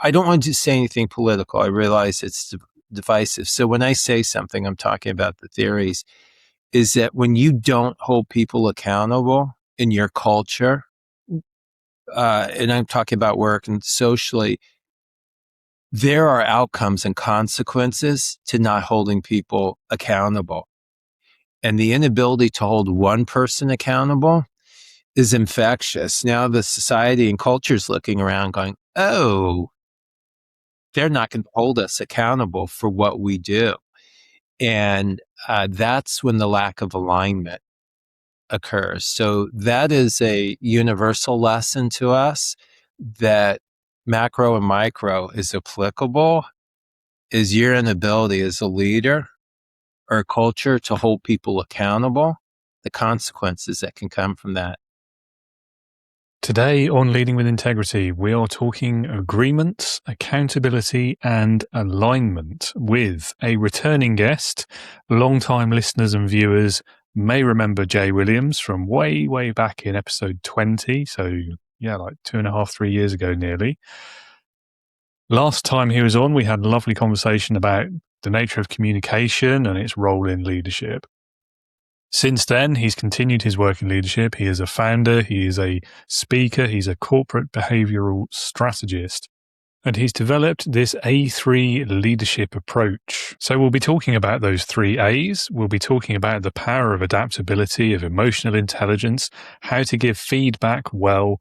I don't want to say anything political. I realize it's divisive. So when I say something, I'm talking about the theories, is that when you don't hold people accountable in your culture, and I'm talking about work and socially, there are outcomes and consequences to not holding people accountable. And the inability to hold one person accountable is infectious. Now the society and culture is looking around going, oh, they're not going to hold us accountable for what we do. And that's when the lack of alignment occurs. So that is a universal lesson to us, that macro and micro is applicable, is your inability as a leader or a culture to hold people accountable, the consequences that can come from that. Today on Leading with Integrity, we are talking agreements, accountability, and alignment with a returning guest. Long-time listeners and viewers may remember Jay Williams from way back in episode 20. So yeah, like 2.5, 3 years ago nearly. Last time he was on, we had a lovely conversation about the nature of communication and its role in leadership. Since then, he's continued his work in leadership. He is a founder, he is a speaker, he's a corporate behavioural strategist, and he's developed this A3 leadership approach. So we'll be talking about those 3 A's. We'll be talking about the power of adaptability, of emotional intelligence, how to give feedback well,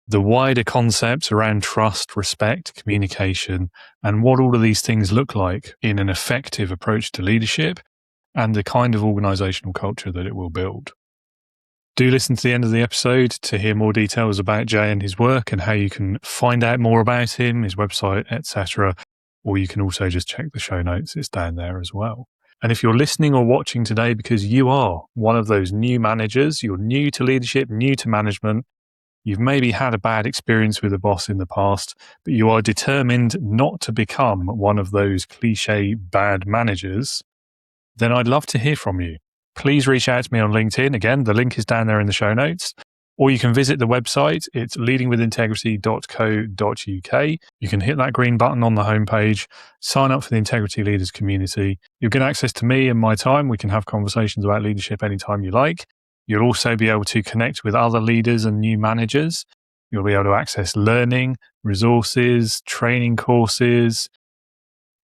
the wider concepts around trust, respect, communication, and what all of these things look like in an effective approach to leadership, and the kind of organizational culture that it will build. Do listen to the end of the episode to hear more details about Jay and his work and how you can find out more about him, his website, etc. Or you can also just check the show notes. It's down there as well. And if you're listening or watching today because you are one of those new managers, you're new to leadership, new to management, you've maybe had a bad experience with a boss in the past, but you are determined not to become one of those cliche bad managers, then I'd love to hear from you. Please reach out to me on LinkedIn. Again, the link is down there in the show notes. Or you can visit the website. It's leadingwithintegrity.co.uk. You can hit that green button on the homepage, sign up for the Integrity Leaders community. You'll get access to me and my time. We can have conversations about leadership anytime you like. You'll also be able to connect with other leaders and new managers. You'll be able to access learning, resources, training courses,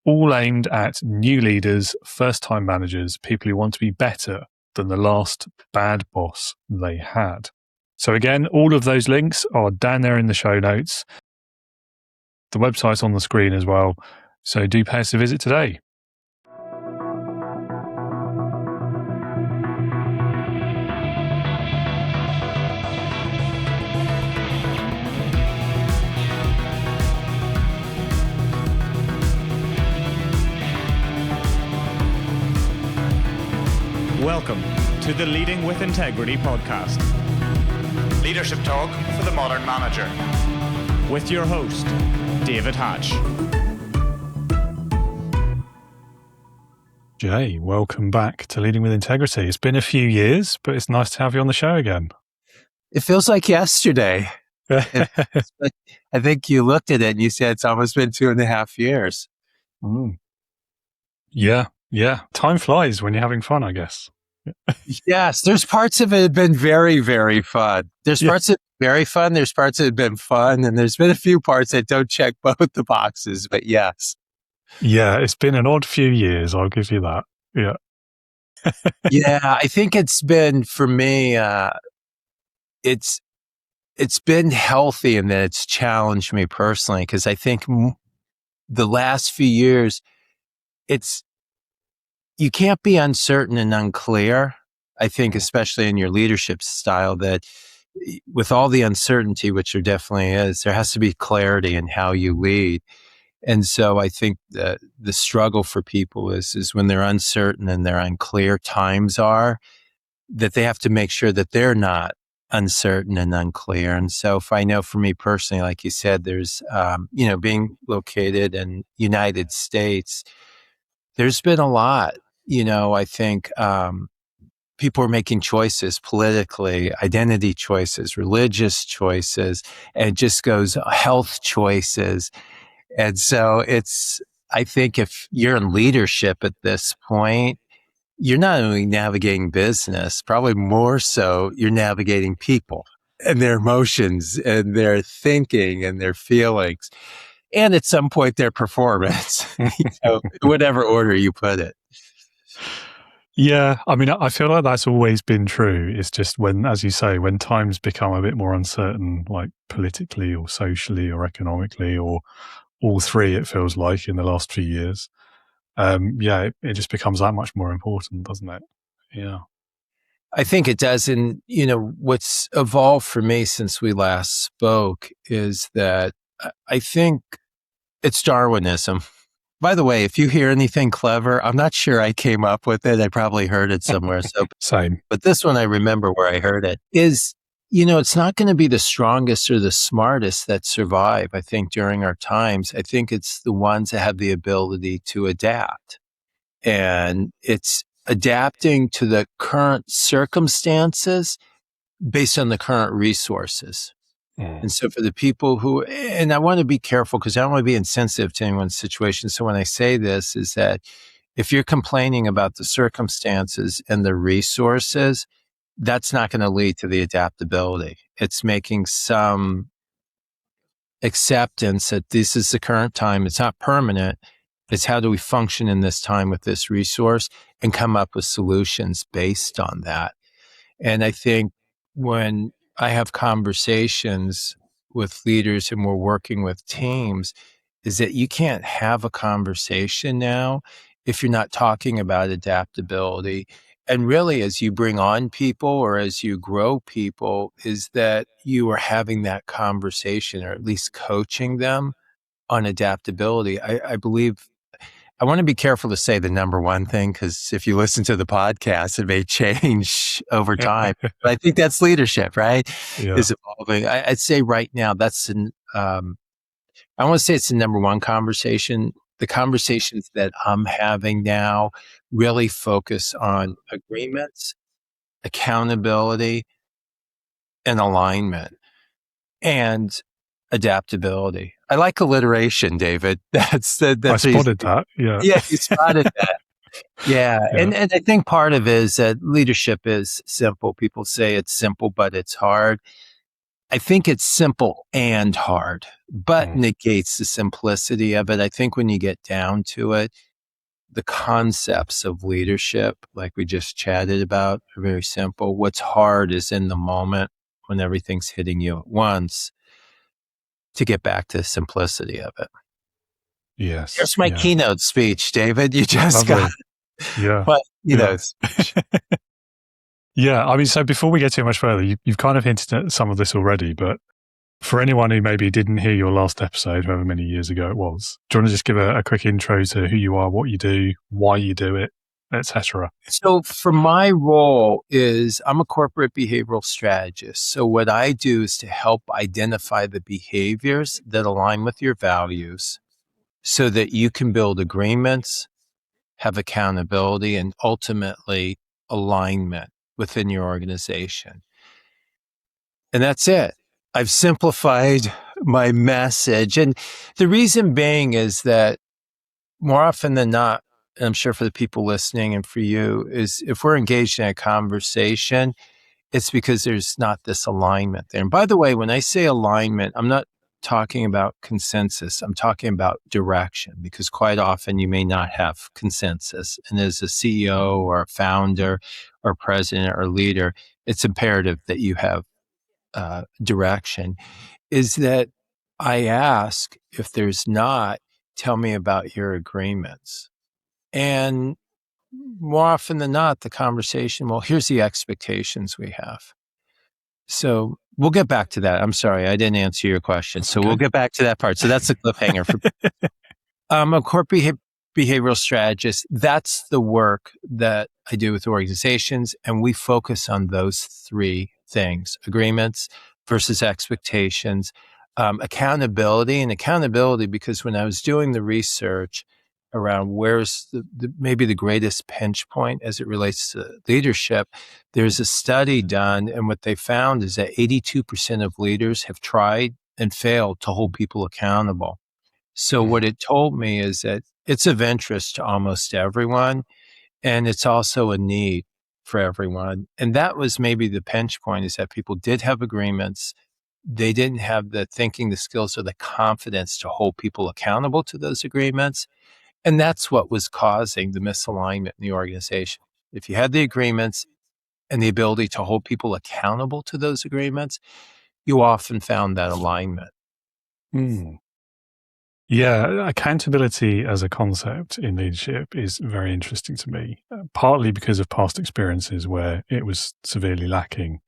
all aimed at new leaders, first-time managers, people who want to be better than the last bad boss they had. So again, all of those links are down there in the show notes. The website's on the screen as well. So do pay us a visit today. Welcome to the Leading with Integrity podcast. Leadership talk for the modern manager. With your host, David Hatch. Jay, welcome back to Leading with Integrity. It's been a few years, but it's nice to have you on the show again. It feels like yesterday. I think you looked at it and you said it's almost been 2.5 years. Yeah. Time flies when you're having fun, I guess. Yes, there's parts of it have been very, very fun. There's parts of it very fun. There's parts that have been fun. And there's been a few parts that don't check both the boxes, but yes. Yeah, it's been an odd few years. I'll give you that. Yeah. Yeah, I think it's been, for me, it's been healthy in that it's challenged me personally, because I think the last few years, you can't be uncertain and unclear. I think, especially in your leadership style, that with all the uncertainty, which there definitely is, there has to be clarity in how you lead. And so I think the struggle for people is when they're uncertain and they're unclear, times are that they have to make sure that they're not uncertain and unclear. And so if I know for me personally, like you said, there's, being located in United States, there's been a lot, I think, people are making choices politically, identity choices, religious choices, and it just goes health choices. And so I think if you're in leadership at this point, you're not only navigating business, probably more so, you're navigating people and their emotions and their thinking and their feelings. And at some point, their performance, whatever order you put it. Yeah, I mean, I feel like that's always been true. It's just when, as you say, when times become a bit more uncertain, like politically or socially or economically or all three, it feels like in the last few years. It just becomes that much more important, doesn't it? Yeah. I think it does. And, what's evolved for me since we last spoke is that I think it's Darwinism. By the way, if you hear anything clever, I'm not sure I came up with it. I probably heard it somewhere. Same. But this one, I remember where I heard it is, it's not going to be the strongest or the smartest that survive. I think during our times, I think it's the ones that have the ability to adapt. And it's adapting to the current circumstances based on the current resources. And so for the people and I want to be careful because I don't want to be insensitive to anyone's situation. So when I say this is that if you're complaining about the circumstances and the resources, that's not going to lead to the adaptability. It's making some acceptance that this is the current time. It's not permanent. It's how do we function in this time with this resource and come up with solutions based on that. And I think when I have conversations with leaders and we're working with teams, is that you can't have a conversation now if you're not talking about adaptability. And really, as you bring on people or as you grow people, is that you are having that conversation or at least coaching them on adaptability. I believe I want to be careful to say the number one thing, because if you listen to the podcast, it may change over time. But I think that's leadership, right? Yeah. Is evolving. I'd say right now, I want to say it's the number one conversation. The conversations that I'm having now really focus on agreements, accountability, and alignment, and adaptability. I like alliteration, David. That's I spotted that. Yeah. Yeah, you spotted that. Yeah. And I think part of it is that leadership is simple. People say it's simple, but it's hard. I think it's simple and hard, but negates the simplicity of it. I think when you get down to it, the concepts of leadership, like we just chatted about, are very simple. What's hard is in the moment when everything's hitting you at once to get back to the simplicity of it. Yes. Here's my keynote speech, David. You just Lovely. got Yeah. But, Yeah. I mean, so before we get too much further, you've kind of hinted at some of this already, but for anyone who maybe didn't hear your last episode, however many years ago it was, do you want to just give a quick intro to who you are, what you do, why you do it, etc.? So for my role is I'm a corporate behavioral strategist. So what I do is to help identify the behaviors that align with your values so that you can build agreements, have accountability, and ultimately alignment within your organization. And that's it. I've simplified my message. And the reason being is that more often than not, and I'm sure for the people listening and for you, is if we're engaged in a conversation, it's because there's not this alignment there. And by the way, when I say alignment, I'm not talking about consensus. I'm talking about direction, because quite often you may not have consensus. And as a CEO or a founder or president or leader, it's imperative that you have direction. Is that I ask, if there's not, tell me about your agreements. And more often than not, the conversation, well, here's the expectations we have. So we'll get back to that. I'm sorry, I didn't answer your question. So we'll get back to that part. So that's the cliffhanger. I'm a corporate behavioral strategist. That's the work that I do with organizations. And we focus on those three things: agreements versus expectations, accountability, because when I was doing the research, around where's maybe the greatest pinch point as it relates to leadership. There's a study done, and what they found is that 82% of leaders have tried and failed to hold people accountable. So what it told me is that it's of interest to almost everyone, and it's also a need for everyone. And that was maybe the pinch point, is that people did have agreements. They didn't have the thinking, the skills, or the confidence to hold people accountable to those agreements. And that's what was causing the misalignment in the organization. If you had the agreements and the ability to hold people accountable to those agreements, you often found that alignment. Mm. Yeah, accountability as a concept in leadership is very interesting to me, partly because of past experiences where it was severely lacking.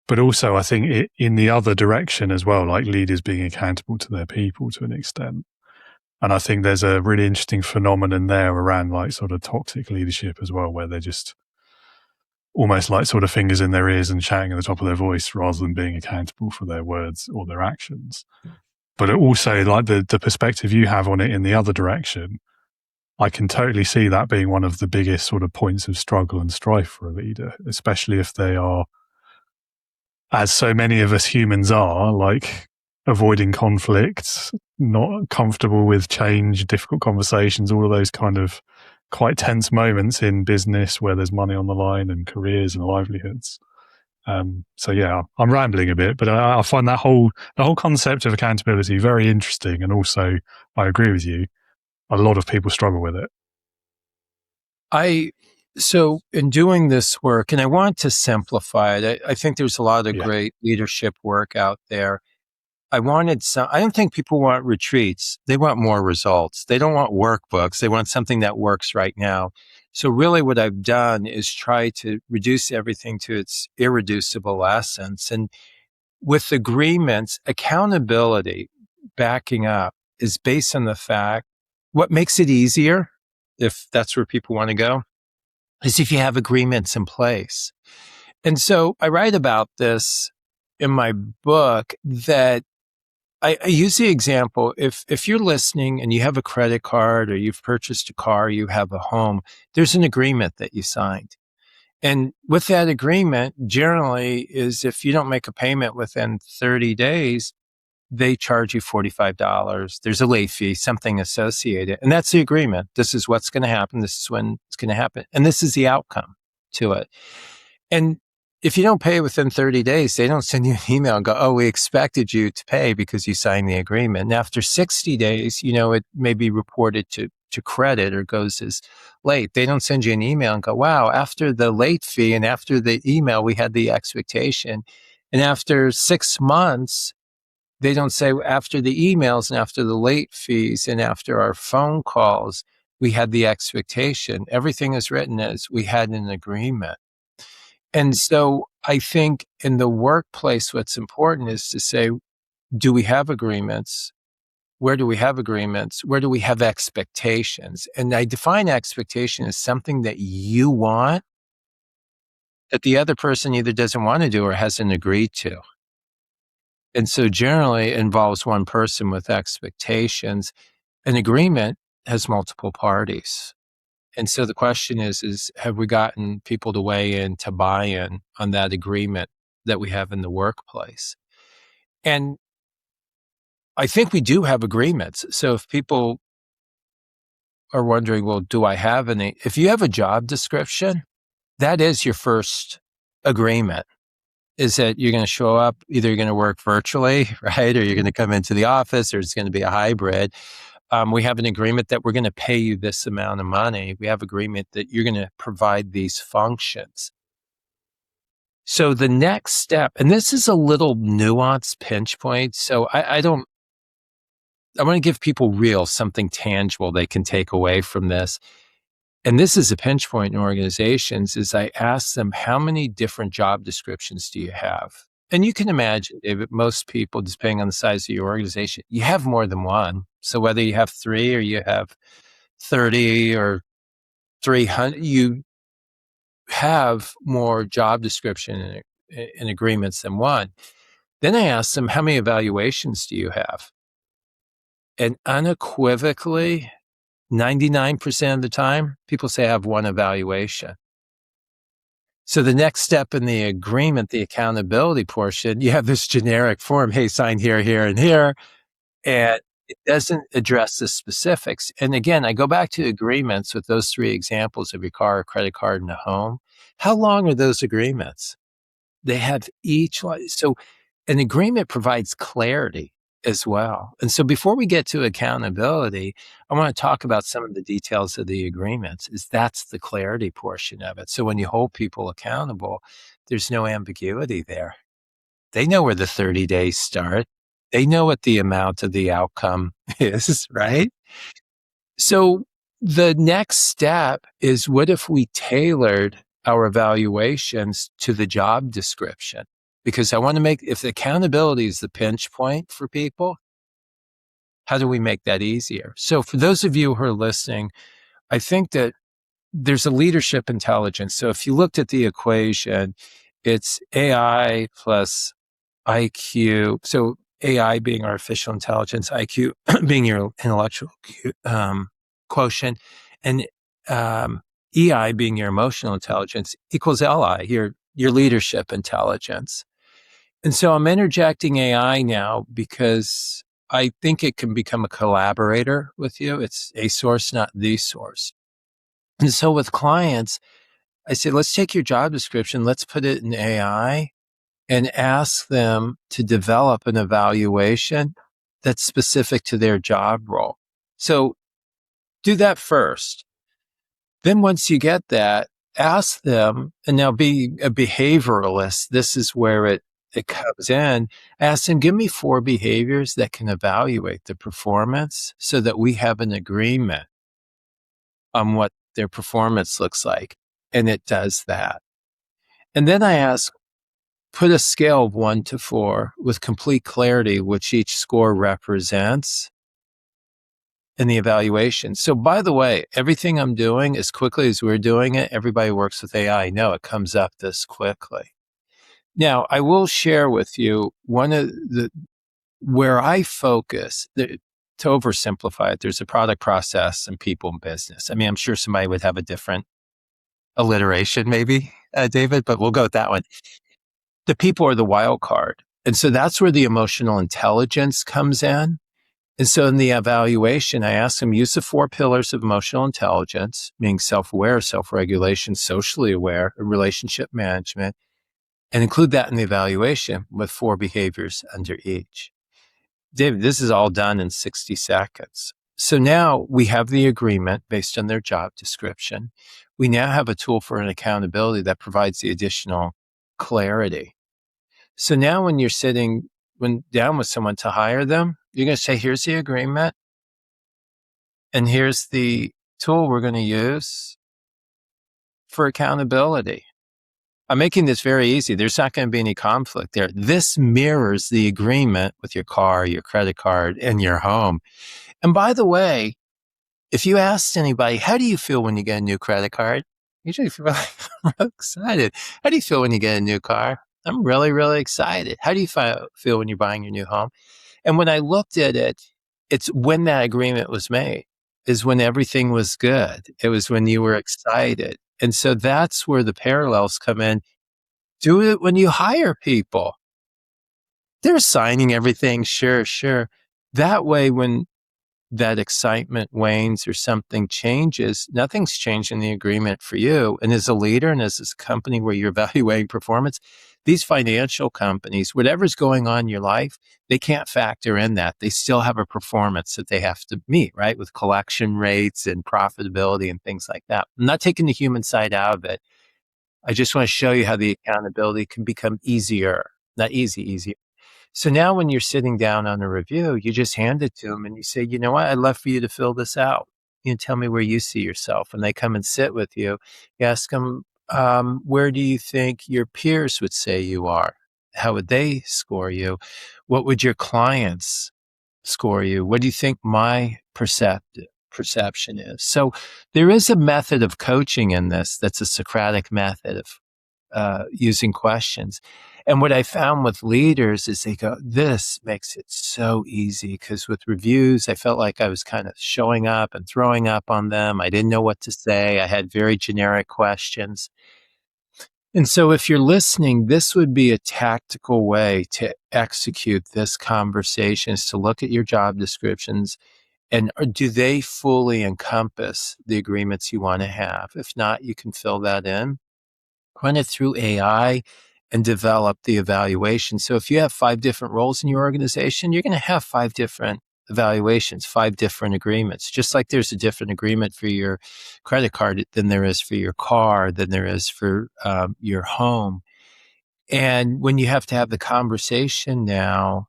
But also, I think in the other direction as well, like leaders being accountable to their people to an extent. And I think there's a really interesting phenomenon there around like sort of toxic leadership as well, where they're just almost like sort of fingers in their ears and shouting at the top of their voice rather than being accountable for their words or their actions. But also like the perspective you have on it in the other direction, I can totally see that being one of the biggest sort of points of struggle and strife for a leader, especially if they are, as so many of us humans are, like avoiding conflict, not comfortable with change, difficult conversations, all of those kind of quite tense moments in business where there's money on the line and careers and livelihoods. So yeah, I'm rambling a bit, but I find the whole concept of accountability very interesting. And also, I agree with you, a lot of people struggle with it. So in doing this work, and I want to simplify it, I think there's a lot of great leadership work out there. I don't think people want retreats. They want more results. They don't want workbooks. They want something that works right now. So really what I've done is try to reduce everything to its irreducible essence. And with agreements, accountability, backing up, is based on the fact what makes it easier, if that's where people want to go, is if you have agreements in place. And so I write about this in my book that I use the example, if you're listening and you have a credit card or you've purchased a car, you have a home, there's an agreement that you signed. And with that agreement, generally is if you don't make a payment within 30 days, they charge you $45. There's a late fee, something associated. And that's the agreement. This is what's going to happen. This is when it's going to happen. And this is the outcome to it. And if you don't pay within 30 days, they don't send you an email and go, oh, we expected you to pay because you signed the agreement. And after 60 days, it may be reported to credit or goes as late. They don't send you an email and go, wow, after the late fee and after the email, we had the expectation. And after 6 months, they don't say after the emails and after the late fees and after our phone calls, we had the expectation. Everything is written as we had an agreement. And so I think in the workplace, what's important is to say, do we have agreements? Where do we have agreements? Where do we have expectations? And I define expectation as something that you want that the other person either doesn't want to do or hasn't agreed to. And so generally it involves one person with expectations. An agreement has multiple parties. And so the question is have we gotten people to weigh in, to buy in on that agreement that we have in the workplace? And I think we do have agreements. So if people are wondering, well, do I have any? If you have a job description, that is your first agreement, is that you're going to show up, either you're going to work virtually, right? Or you're going to come into the office, or it's going to be a hybrid. We have an agreement that we're going to pay you this amount of money. We have agreement that you're going to provide these functions. So the next step, and this is a little nuanced pinch point. So I want to give people something tangible they can take away from this. And this is a pinch point in organizations, is I ask them, how many different job descriptions do you have? And you can imagine, David, most people, depending on the size of your organization, you have more than one. So whether you have 3 or you have 30 or 300, you have more job description and agreements than one. Then I ask them, how many evaluations do you have? And unequivocally, 99% of the time, people say I have one evaluation. So the next step in the agreement, the accountability portion, you have this generic form, hey, sign here, here, and here. And it doesn't address the specifics. And again, I go back to agreements with those three examples of your car, a credit card, and a home. How long are those agreements? They have each one. So an agreement provides clarity as well. And so before we get to accountability, I want to talk about some of the details of the agreements. That's the clarity portion of it. So when you hold people accountable, there's no ambiguity there. They know where the 30 days start. They know what the amount of the outcome is, right? So the next step is, what if we tailored our evaluations to the job description? Because I want to if accountability is the pinch point for people, how do we make that easier? So for those of you who are listening, I think that there's a leadership intelligence. So if you looked at the equation, it's AI plus IQ. So AI being artificial intelligence, IQ being your intellectual quotient, and EI being your emotional intelligence equals LI, your leadership intelligence. And so I'm interjecting AI now because I think it can become a collaborator with you. It's a source, not the source. And so with clients, I say, let's take your job description, let's put it in AI and ask them to develop an evaluation that's specific to their job role. So do that first. Then once you get that, ask them, and now be a behavioralist. This is where it comes in. Ask them, give me 4 behaviors that can evaluate the performance so that we have an agreement on what their performance looks like. And it does that. And then I ask, put a scale of 1 to 4 with complete clarity, which each score represents in the evaluation. So by the way, everything I'm doing as quickly as we're doing it, everybody who works with AI know it comes up this quickly. Now, I will share with you one of where I focus, to oversimplify it, there's a product, process, and people and business. I mean, I'm sure somebody would have a different alliteration maybe, David, but we'll go with that one. The people are the wild card. And so that's where the emotional intelligence comes in. And so in the evaluation, I ask them, use the 4 pillars of emotional intelligence, being self-aware, self-regulation, socially aware, and relationship management, and include that in the evaluation with 4 behaviors under each. David, this is all done in 60 seconds. So now we have the agreement based on their job description. We now have a tool for an accountability that provides the additional clarity. So now when you're sitting down with someone to hire them, you're going to say, here's the agreement, and here's the tool we're going to use for accountability. I'm making this very easy. There's not going to be any conflict there. This mirrors the agreement with your car, your credit card, and your home. And by the way, if you asked anybody, how do you feel when you get a new credit card? Usually feel like, I'm really excited. How do you feel when you get a new car? I'm really, really excited. How do you feel when you're buying your new home? And when I looked at it, it's when that agreement was made, is when everything was good. It was when you were excited. And so that's where the parallels come in. Do it when you hire people. They're signing everything, sure. That way, when that excitement wanes or something changes, nothing's changed in the agreement for you. And as a leader and as a company where you're evaluating performance, these financial companies, whatever's going on in your life, they can't factor in that. They still have a performance that they have to meet, right? With collection rates and profitability and things like that. I'm not taking the human side out of it. I just want to show you how the accountability can become easier, not easier. So now when you're sitting down on a review, you just hand it to them and you say, you know what, I'd love for you to fill this out. You know, tell me where you see yourself. When they come and sit with you, you ask them, where do you think your peers would say you are? How would they score you? What would your clients score you? What do you think my perception is? So there is a method of coaching in this that's a Socratic method of using questions. And what I found with leaders is they go, this makes it so easy, because with reviews, I felt like I was kind of showing up and throwing up on them. I didn't know what to say. I had very generic questions. And so if you're listening, this would be a tactical way to execute this conversation, is to look at your job descriptions and do they fully encompass the agreements you want to have? If not, you can fill that in, run it through AI, and develop the evaluation. So if you have 5 different roles in your organization, you're going to have 5 different evaluations, 5 different agreements, just like there's a different agreement for your credit card than there is for your car, than there is for your home. And when you have to have the conversation now,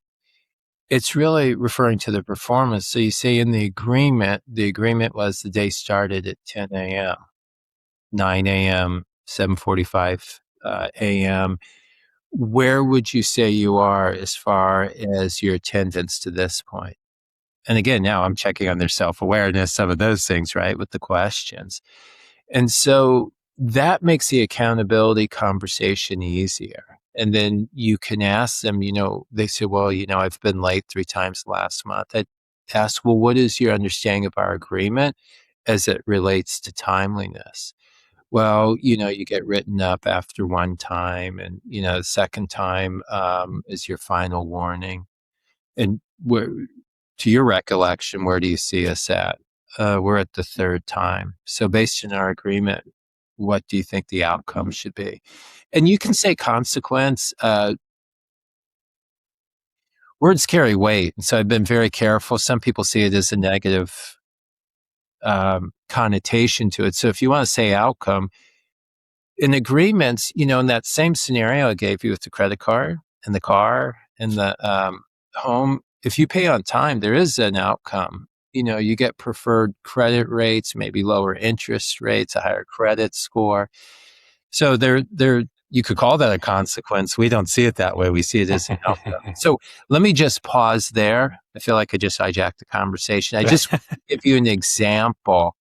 it's really referring to the performance. So you say in the agreement was the day started at 10 a.m., 9 a.m., 7:45 a.m. Where would you say you are as far as your attendance to this point? And again, now I'm checking on their self-awareness, some of those things, right, with the questions. And so that makes the accountability conversation easier. And then you can ask them, they say, well, I've been late 3 times last month. I'd ask, well, what is your understanding of our agreement as it relates to timeliness? Well, you get written up after 1 time, and, the second time is your final warning. And to your recollection, where do you see us at? We're at the 3rd time. So based on our agreement, what do you think the outcome should be? And you can say consequence. Words carry weight. And so I've been very careful. Some people see it as a negative connotation to it. So if you want to say outcome, in agreements, in that same scenario I gave you with the credit card and the car and the home, if you pay on time, there is an outcome. You get preferred credit rates, maybe lower interest rates, a higher credit score. So you could call that a consequence. We don't see it that way. We see it as an outcome. So let me just pause there. I feel like I just hijacked the conversation. I just give you an example.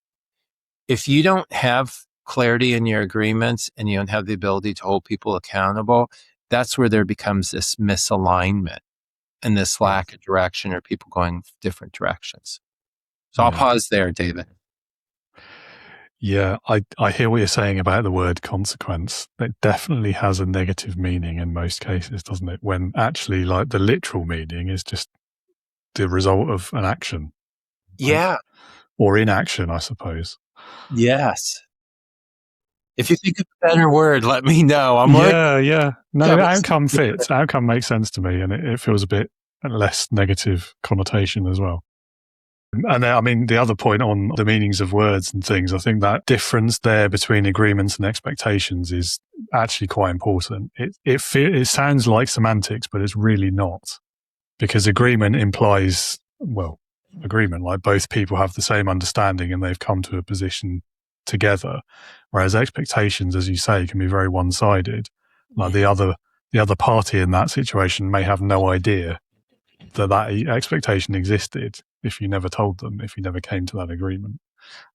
If you don't have clarity in your agreements and you don't have the ability to hold people accountable, that's where there becomes this misalignment and this lack of direction, or people going different directions. So I'll pause there, David. Yeah, I hear what you're saying about the word consequence. It definitely has a negative meaning in most cases, doesn't it? When actually, like, the literal meaning is just the result of an action. Yeah. Right? Or inaction, I suppose. Yes. If you think of a better word, let me know. Yeah. No, outcome fits. Outcome makes sense to me, and it feels a bit less negative connotation as well. And I mean, the other point on the meanings of words and things, I think that difference there between agreements and expectations is actually quite important. It sounds like semantics, but it's really not, because agreement implies, agreement, like both people have the same understanding and they've come to a position together, whereas expectations, as you say, can be very one-sided. Like the other party in that situation may have no idea that expectation existed if you never told them, if you never came to that agreement.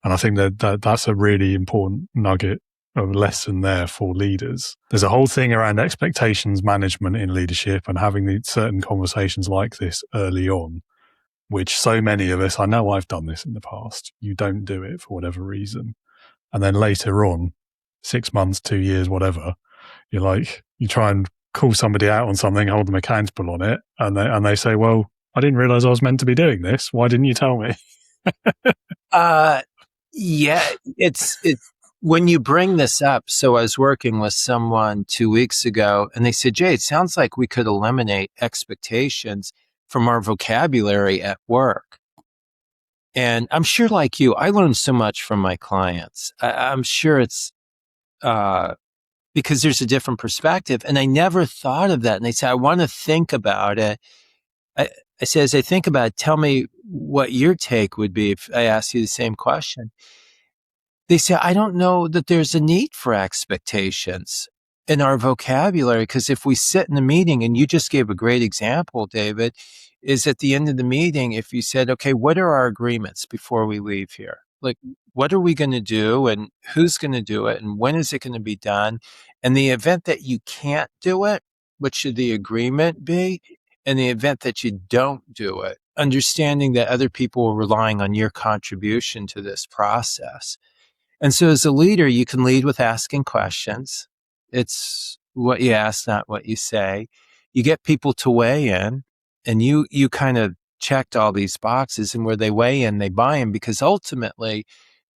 And I think that's a really important nugget of lesson there for leaders. There's a whole thing around expectations management in leadership and having these certain conversations like this early on, which so many of us, I know I've done this in the past, you don't do it for whatever reason. And then later on, 6 months, 2 years, whatever, you try and call somebody out on something, hold them accountable on it, and they say, well, I didn't realize I was meant to be doing this. Why didn't you tell me? Yeah, it's when you bring this up. So I was working with someone 2 weeks ago, and they said, Jay, it sounds like we could eliminate expectations from our vocabulary at work. And I'm sure, like you, I learned so much from my clients. I'm sure it's because there's a different perspective. And I never thought of that. And they said, I want to think about it. I said, as I think about it, tell me what your take would be if I asked you the same question. They say, I don't know that there's a need for expectations in our vocabulary, because if we sit in a meeting, and you just gave a great example, David, is at the end of the meeting, if you said, okay, what are our agreements before we leave here? Like, what are we going to do and who's going to do it and when is it going to be done? And the event that you can't do it, what should the agreement be? And the event that you don't do it, understanding that other people are relying on your contribution to this process. And so as a leader, you can lead with asking questions. It's what you ask, not what you say. You get people to weigh in, and you kind of checked all these boxes, and where they weigh in, they buy in, because ultimately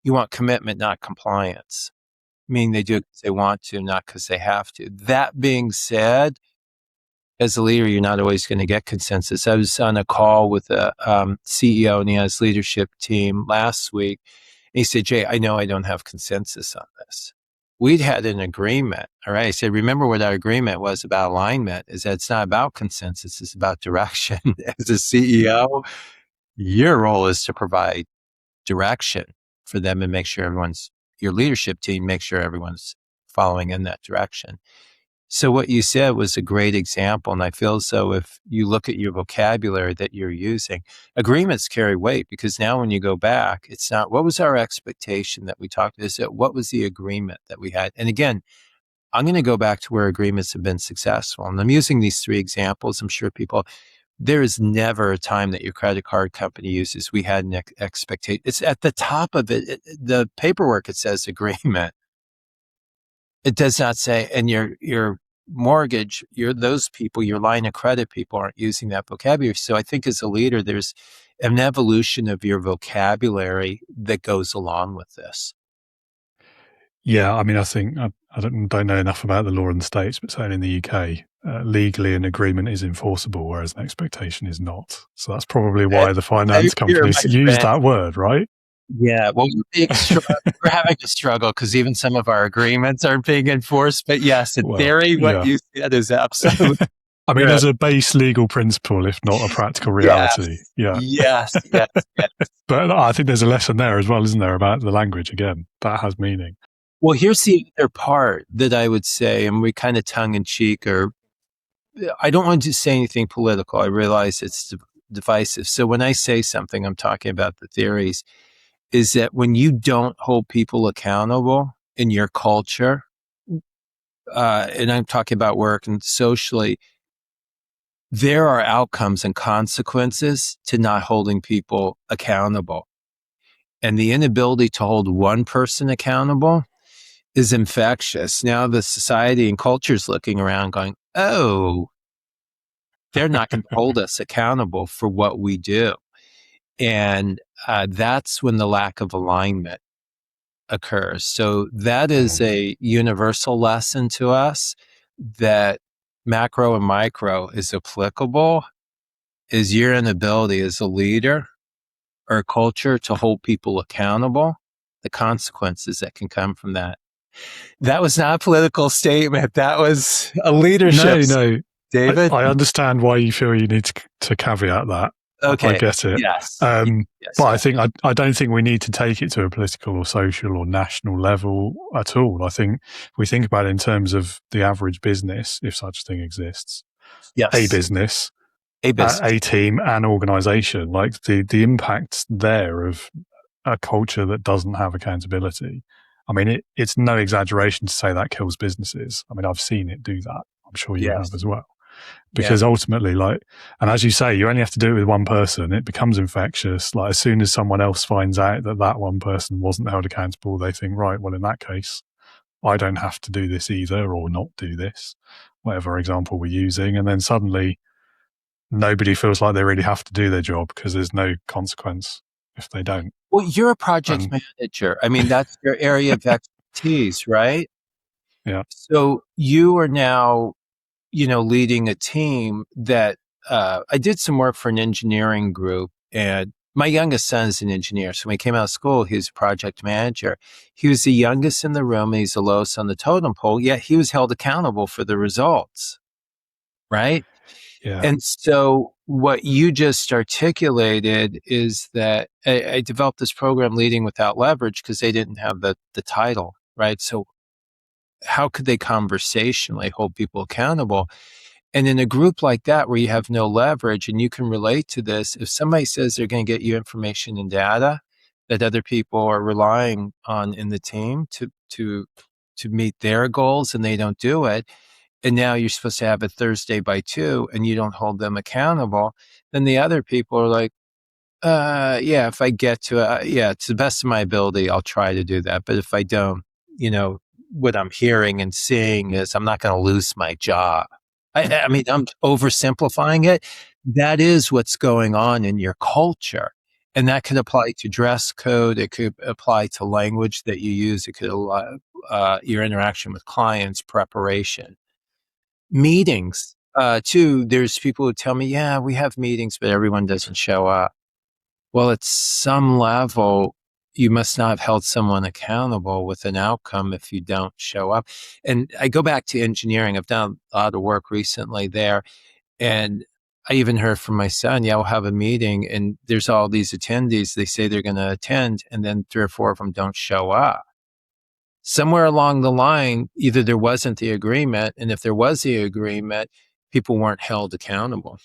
you want commitment, not compliance. Meaning they do it because they want to, not because they have to. That being said, as a leader, you're not always going to get consensus. I was on a call with a CEO and he has leadership team last week. And he said, Jay, I know I don't have consensus on this. We'd had an agreement. All right. I said, remember what our agreement was about alignment is that it's not about consensus. It's about direction. As a CEO, your role is to provide direction for them and make sure your leadership team, make sure everyone's following in that direction. So what you said was a great example. And I feel as though if you look at your vocabulary that you're using, agreements carry weight, because now when you go back, it's not what was our expectation that we talked, is it what was the agreement that we had? And again, I'm going to go back to where agreements have been successful. And I'm using these three examples. I'm sure there is never a time that your credit card company uses, we had an expectation. It's at the top of it. The paperwork, it says agreement. It does not say, and your mortgage, those people, your line of credit people aren't using that vocabulary. So I think as a leader, there's an evolution of your vocabulary that goes along with this. Yeah, I mean, I think I don't know enough about the law in the States, but certainly in the UK, legally an agreement is enforceable, whereas an expectation is not. So that's probably why the finance companies use that word, right? Yeah, well, we're having a struggle because even some of our agreements aren't being enforced. But yes, in theory, what you said is absolutely. I mean, there's a base legal principle, if not a practical reality. Yes. But I think there's a lesson there as well, isn't there, about the language again? That has meaning. Well, here's the other part that I would say, and we kind of tongue in cheek, or I don't want to say anything political. I realize it's divisive. So when I say something, I'm talking about the theories, is that when you don't hold people accountable in your culture, and I'm talking about work and socially, there are outcomes and consequences to not holding people accountable. And the inability to hold one person accountable is infectious. Now the society and culture is looking around going, oh, they're not going to hold us accountable for what we do. And that's when the lack of alignment occurs. So that is a universal lesson to us, that macro and micro is applicable, is your inability as a leader or a culture to hold people accountable, the consequences that can come from that. That was not a political statement. That was a leadership. No, David. I understand why you feel you need to caveat that. Okay. I get it. Yes. But I don't think we need to take it to a political or social or national level at all. I think if we think about it in terms of the average business, if such a thing exists, a business, a team, an organization, like the impact there of a culture that doesn't have accountability. I mean, it's no exaggeration to say that kills businesses. I mean, I've seen it do that. I'm sure you have as well. Because ultimately, and as you say, you only have to do it with one person. It becomes infectious. Like, as soon as someone else finds out that one person wasn't held accountable, they think, right, well, in that case, I don't have to do this either, or not do this, whatever example we're using. And then suddenly nobody feels like they really have to do their job because there's no consequence if they don't. Well, you're a project manager. I mean, that's your area of expertise, right? Yeah. So you are now, leading a team that I did some work for an engineering group, and my youngest son is an engineer. So when he came out of school, he was a project manager. He was the youngest in the room. And he's the lowest on the totem pole, yet he was held accountable for the results, right? Yeah. And so what you just articulated is that I developed this program, Leading Without Leverage, because they didn't have the title, right? So how could they conversationally hold people accountable? And in a group like that, where you have no leverage, and you can relate to this, if somebody says they're going to get you information and data, that other people are relying on in the team to meet their goals, and they don't do it, and now you're supposed to have it Thursday by 2 and you don't hold them accountable, then the other people are like, yeah, if I get to it, yeah, to the best of my ability, I'll try to do that. But if I don't, what I'm hearing and seeing is I'm not going to lose my job. I mean, I'm oversimplifying it. That is what's going on in your culture. And that could apply to dress code. It could apply to language that you use. It could apply your interaction with clients, preparation. Meetings, too. There's people who tell me, yeah, we have meetings, but everyone doesn't show up. Well, at some level, you must not have held someone accountable with an outcome if you don't show up. And I go back to engineering. I've done a lot of work recently there. And I even heard from my son, yeah, we'll have a meeting and there's all these attendees. They say they're going to attend and then 3 or 4 of them don't show up. Somewhere along the line, either there wasn't the agreement, and if there was the agreement, people weren't held accountable.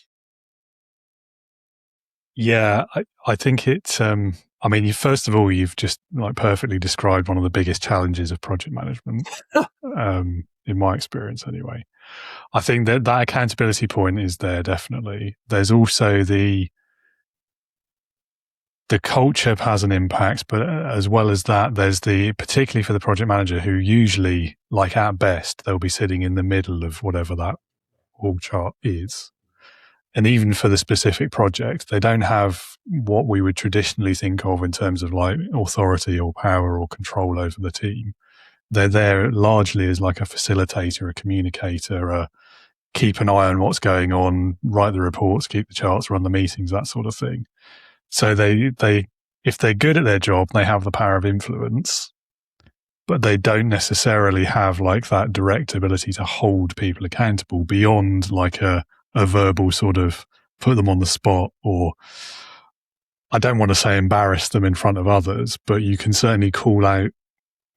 Yeah, I think it's, I mean, first of all, you've just like perfectly described one of the biggest challenges of project management, in my experience anyway. I think that accountability point is there, definitely. There's also the culture has an impact, but as well as that, there's particularly for the project manager who usually, like at best, they'll be sitting in the middle of whatever that org chart is. And even for the specific project, they don't have what we would traditionally think of in terms of like authority or power or control over the team. They're there largely as like a facilitator, a communicator, keep an eye on what's going on, write the reports, keep the charts, run the meetings, that sort of thing. So they if they're good at their job, they have the power of influence, but they don't necessarily have like that direct ability to hold people accountable beyond like a verbal sort of put them on the spot, or I don't want to say embarrass them in front of others, but you can certainly call out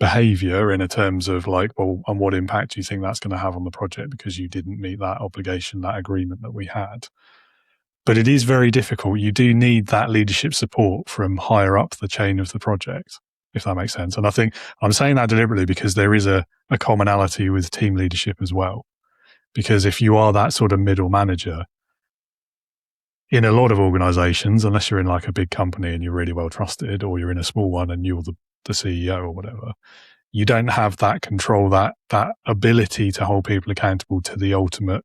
behavior in a terms of like, well, and what impact do you think that's going to have on the project because you didn't meet that obligation, that agreement that we had. But it is very difficult. You do need that leadership support from higher up the chain of the project, if that makes sense. And I think I'm saying that deliberately because there is a commonality with team leadership as well. Because if you are that sort of middle manager, in a lot of organizations, unless you're in like a big company and you're really well trusted, or you're in a small one and you're the CEO or whatever, you don't have that control, that ability to hold people accountable to the ultimate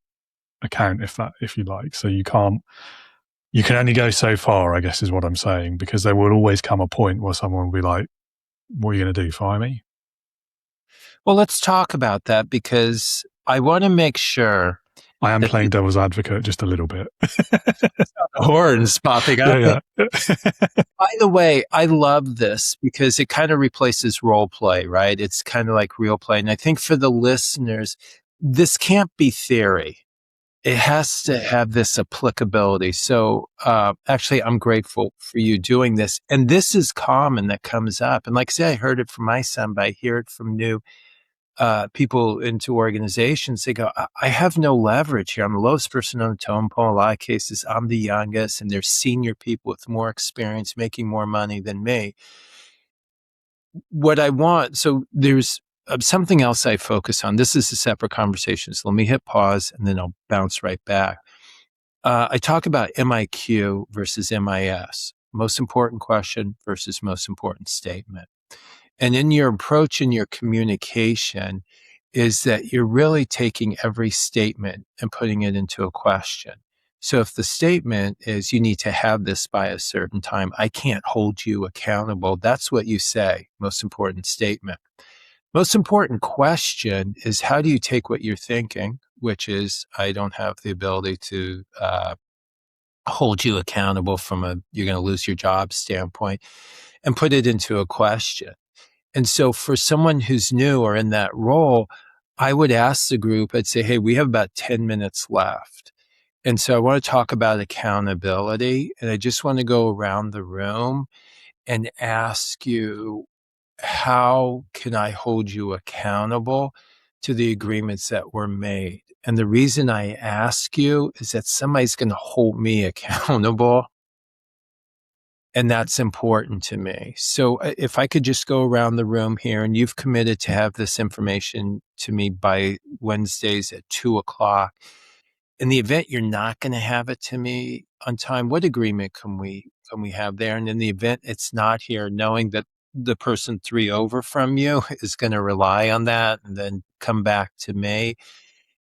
account, if you like. So you can only go so far, I guess is what I'm saying, because there will always come a point where someone will be like, what are you going to do, fire me? Well, let's talk about that because I want to make sure. I am playing devil's advocate just a little bit. Horns popping up. Yeah. By the way, I love this because it kind of replaces role play, right? It's kind of like real play. And I think for the listeners, this can't be theory. It has to have this applicability. So actually, I'm grateful for you doing this. And this is common that comes up. And like I say, I heard it from my son, but I hear it from new people into organizations. They go, I have no leverage here. I'm the lowest person on the totem pole. In a lot of cases, I'm the youngest, and there's senior people with more experience making more money than me. What I want, so there's something else I focus on. This is a separate conversation. So let me hit pause and then I'll bounce right back. I talk about MIQ versus MIS, most important question versus most important statement. And in your approach and your communication is that you're really taking every statement and putting it into a question. So if the statement is you need to have this by a certain time, I can't hold you accountable. That's what you say. Most important statement. Most important question is how do you take what you're thinking, which is I don't have the ability to hold you accountable from you're going to lose your job standpoint, and put it into a question. And so for someone who's new or in that role, I would ask the group, I'd say, hey, we have about 10 minutes left. And so I want to talk about accountability. And I just want to go around the room and ask you, how can I hold you accountable to the agreements that were made? And the reason I ask you is that somebody's going to hold me accountable And that's important to me. So if I could just go around the room here, and you've committed to have this information to me by Wednesdays at 2:00. In the event you're not going to have it to me on time, what agreement can we have there? And in the event it's not here, knowing that the person 3 over from you is going to rely on that and then come back to me,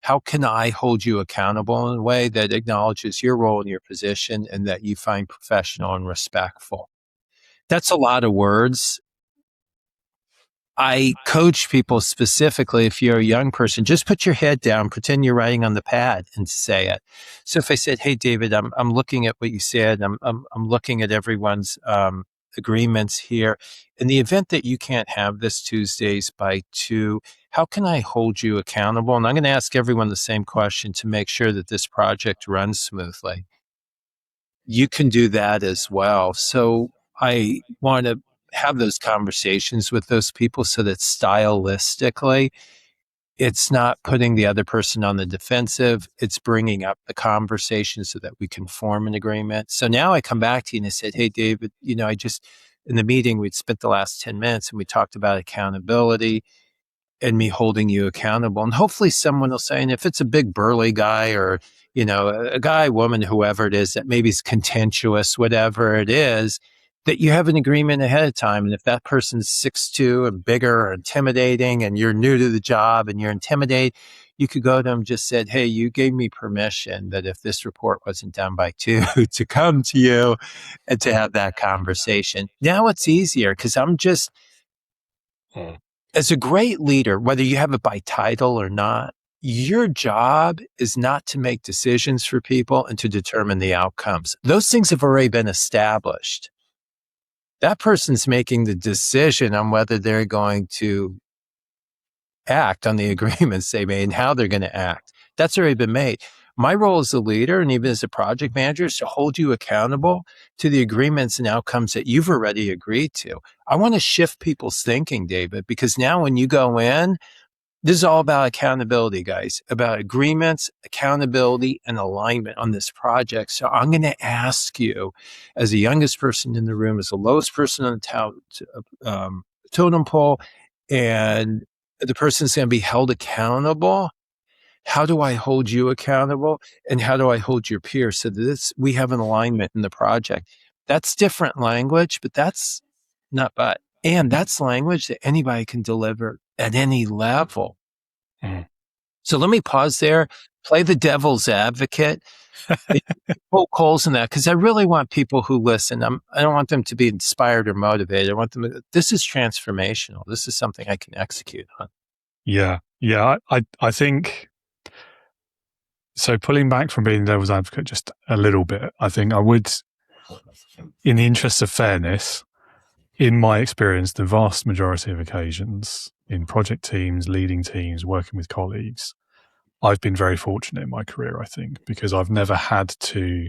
how can I hold you accountable in a way that acknowledges your role and your position and that you find professional and respectful? That's a lot of words. I coach people specifically. If you're a young person, just put your head down, pretend you're writing on the pad and say it. So if I said, "Hey, David, I'm looking at what you said. I'm looking at everyone's agreements here. In the event that you can't have this Tuesdays by 2, how can I hold you accountable?" And I'm going to ask everyone the same question to make sure that this project runs smoothly. You can do that as well. So I want to have those conversations with those people so that stylistically, it's not putting the other person on the defensive. It's bringing up the conversation so that we can form an agreement. So now I come back to you and I said, "Hey, David, I just, in the meeting, we'd spent the last 10 minutes and we talked about accountability and me holding you accountable." And hopefully someone will say, and if it's a big burly guy or, a guy, woman, whoever it is that maybe is contentious, whatever it is, that you have an agreement ahead of time. And if that person's 6'2" and bigger or intimidating and you're new to the job and you're intimidated, you could go to them and just said, "Hey, you gave me permission that if this report wasn't done by 2 to come to you and to have that conversation." Now it's easier because I'm just, as a great leader, whether you have it by title or not, your job is not to make decisions for people and to determine the outcomes. Those things have already been established. That person's making the decision on whether they're going to act on the agreements they made and how they're going to act. That's already been made. My role as a leader and even as a project manager is to hold you accountable to the agreements and outcomes that you've already agreed to. I want to shift people's thinking, David, because now when you go in, this is all about accountability, guys, about agreements, accountability, and alignment on this project. So I'm going to ask you, as the youngest person in the room, as the lowest person on the totem pole, and the person's going to be held accountable. How do I hold you accountable? And how do I hold your peers so that we have an alignment in the project? That's different language, but that's not but. And that's language that anybody can deliver at any level. So let me pause there, play the devil's advocate, poke holes in that, because I really want people who listen. I don't want them to be inspired or motivated. I want them this is transformational. This is something I can execute on. Yeah. I think, so pulling back from being devil's advocate just a little bit, I think I would, in the interest of fairness, in my experience, the vast majority of occasions in project teams, leading teams, working with colleagues, I've been very fortunate in my career, I think, because I've never had to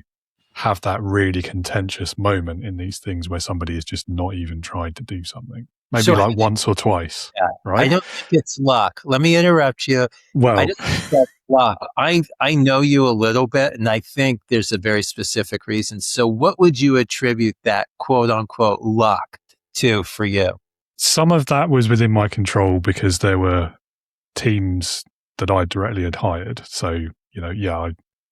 have that really contentious moment in these things where somebody has just not even tried to do something. Maybe so like once or twice, right? I don't think it's luck. Let me interrupt you. Well, I don't think that's luck. I know you a little bit, and I think there's a very specific reason. So what would you attribute that quote unquote luck to for you? Some of that was within my control because there were teams that I directly had hired. So,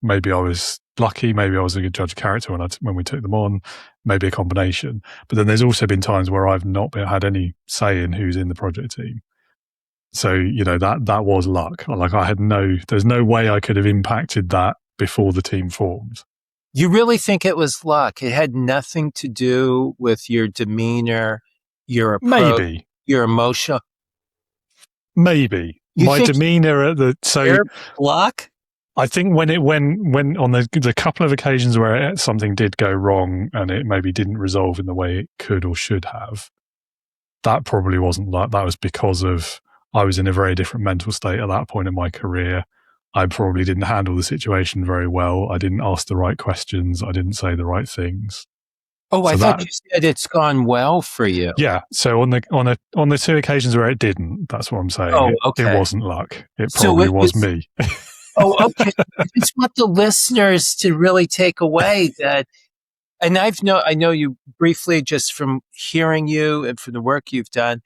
maybe I was lucky, maybe I was a good judge of character when we took them on, maybe a combination. But then there's also been times where I've not had any say in who's in the project team. So, that was luck. Like there's no way I could have impacted that before the team formed. You really think it was luck? It had nothing to do with your demeanor, your approach, maybe your emotion. Maybe my demeanor at the luck. I think when on the couple of occasions where something did go wrong and it maybe didn't resolve in the way it could or should have, that probably wasn't luck. That was because of I was in a very different mental state at that point in my career. I probably didn't handle the situation very well. I didn't ask the right questions. I didn't say the right things. Oh, so I thought you said it's gone well for you. Yeah. So on the two occasions where it didn't, that's what I'm saying. Oh, okay. It wasn't luck. It probably was me. Oh, okay. I just want the listeners to really take away that And I know you briefly just from hearing you and from the work you've done.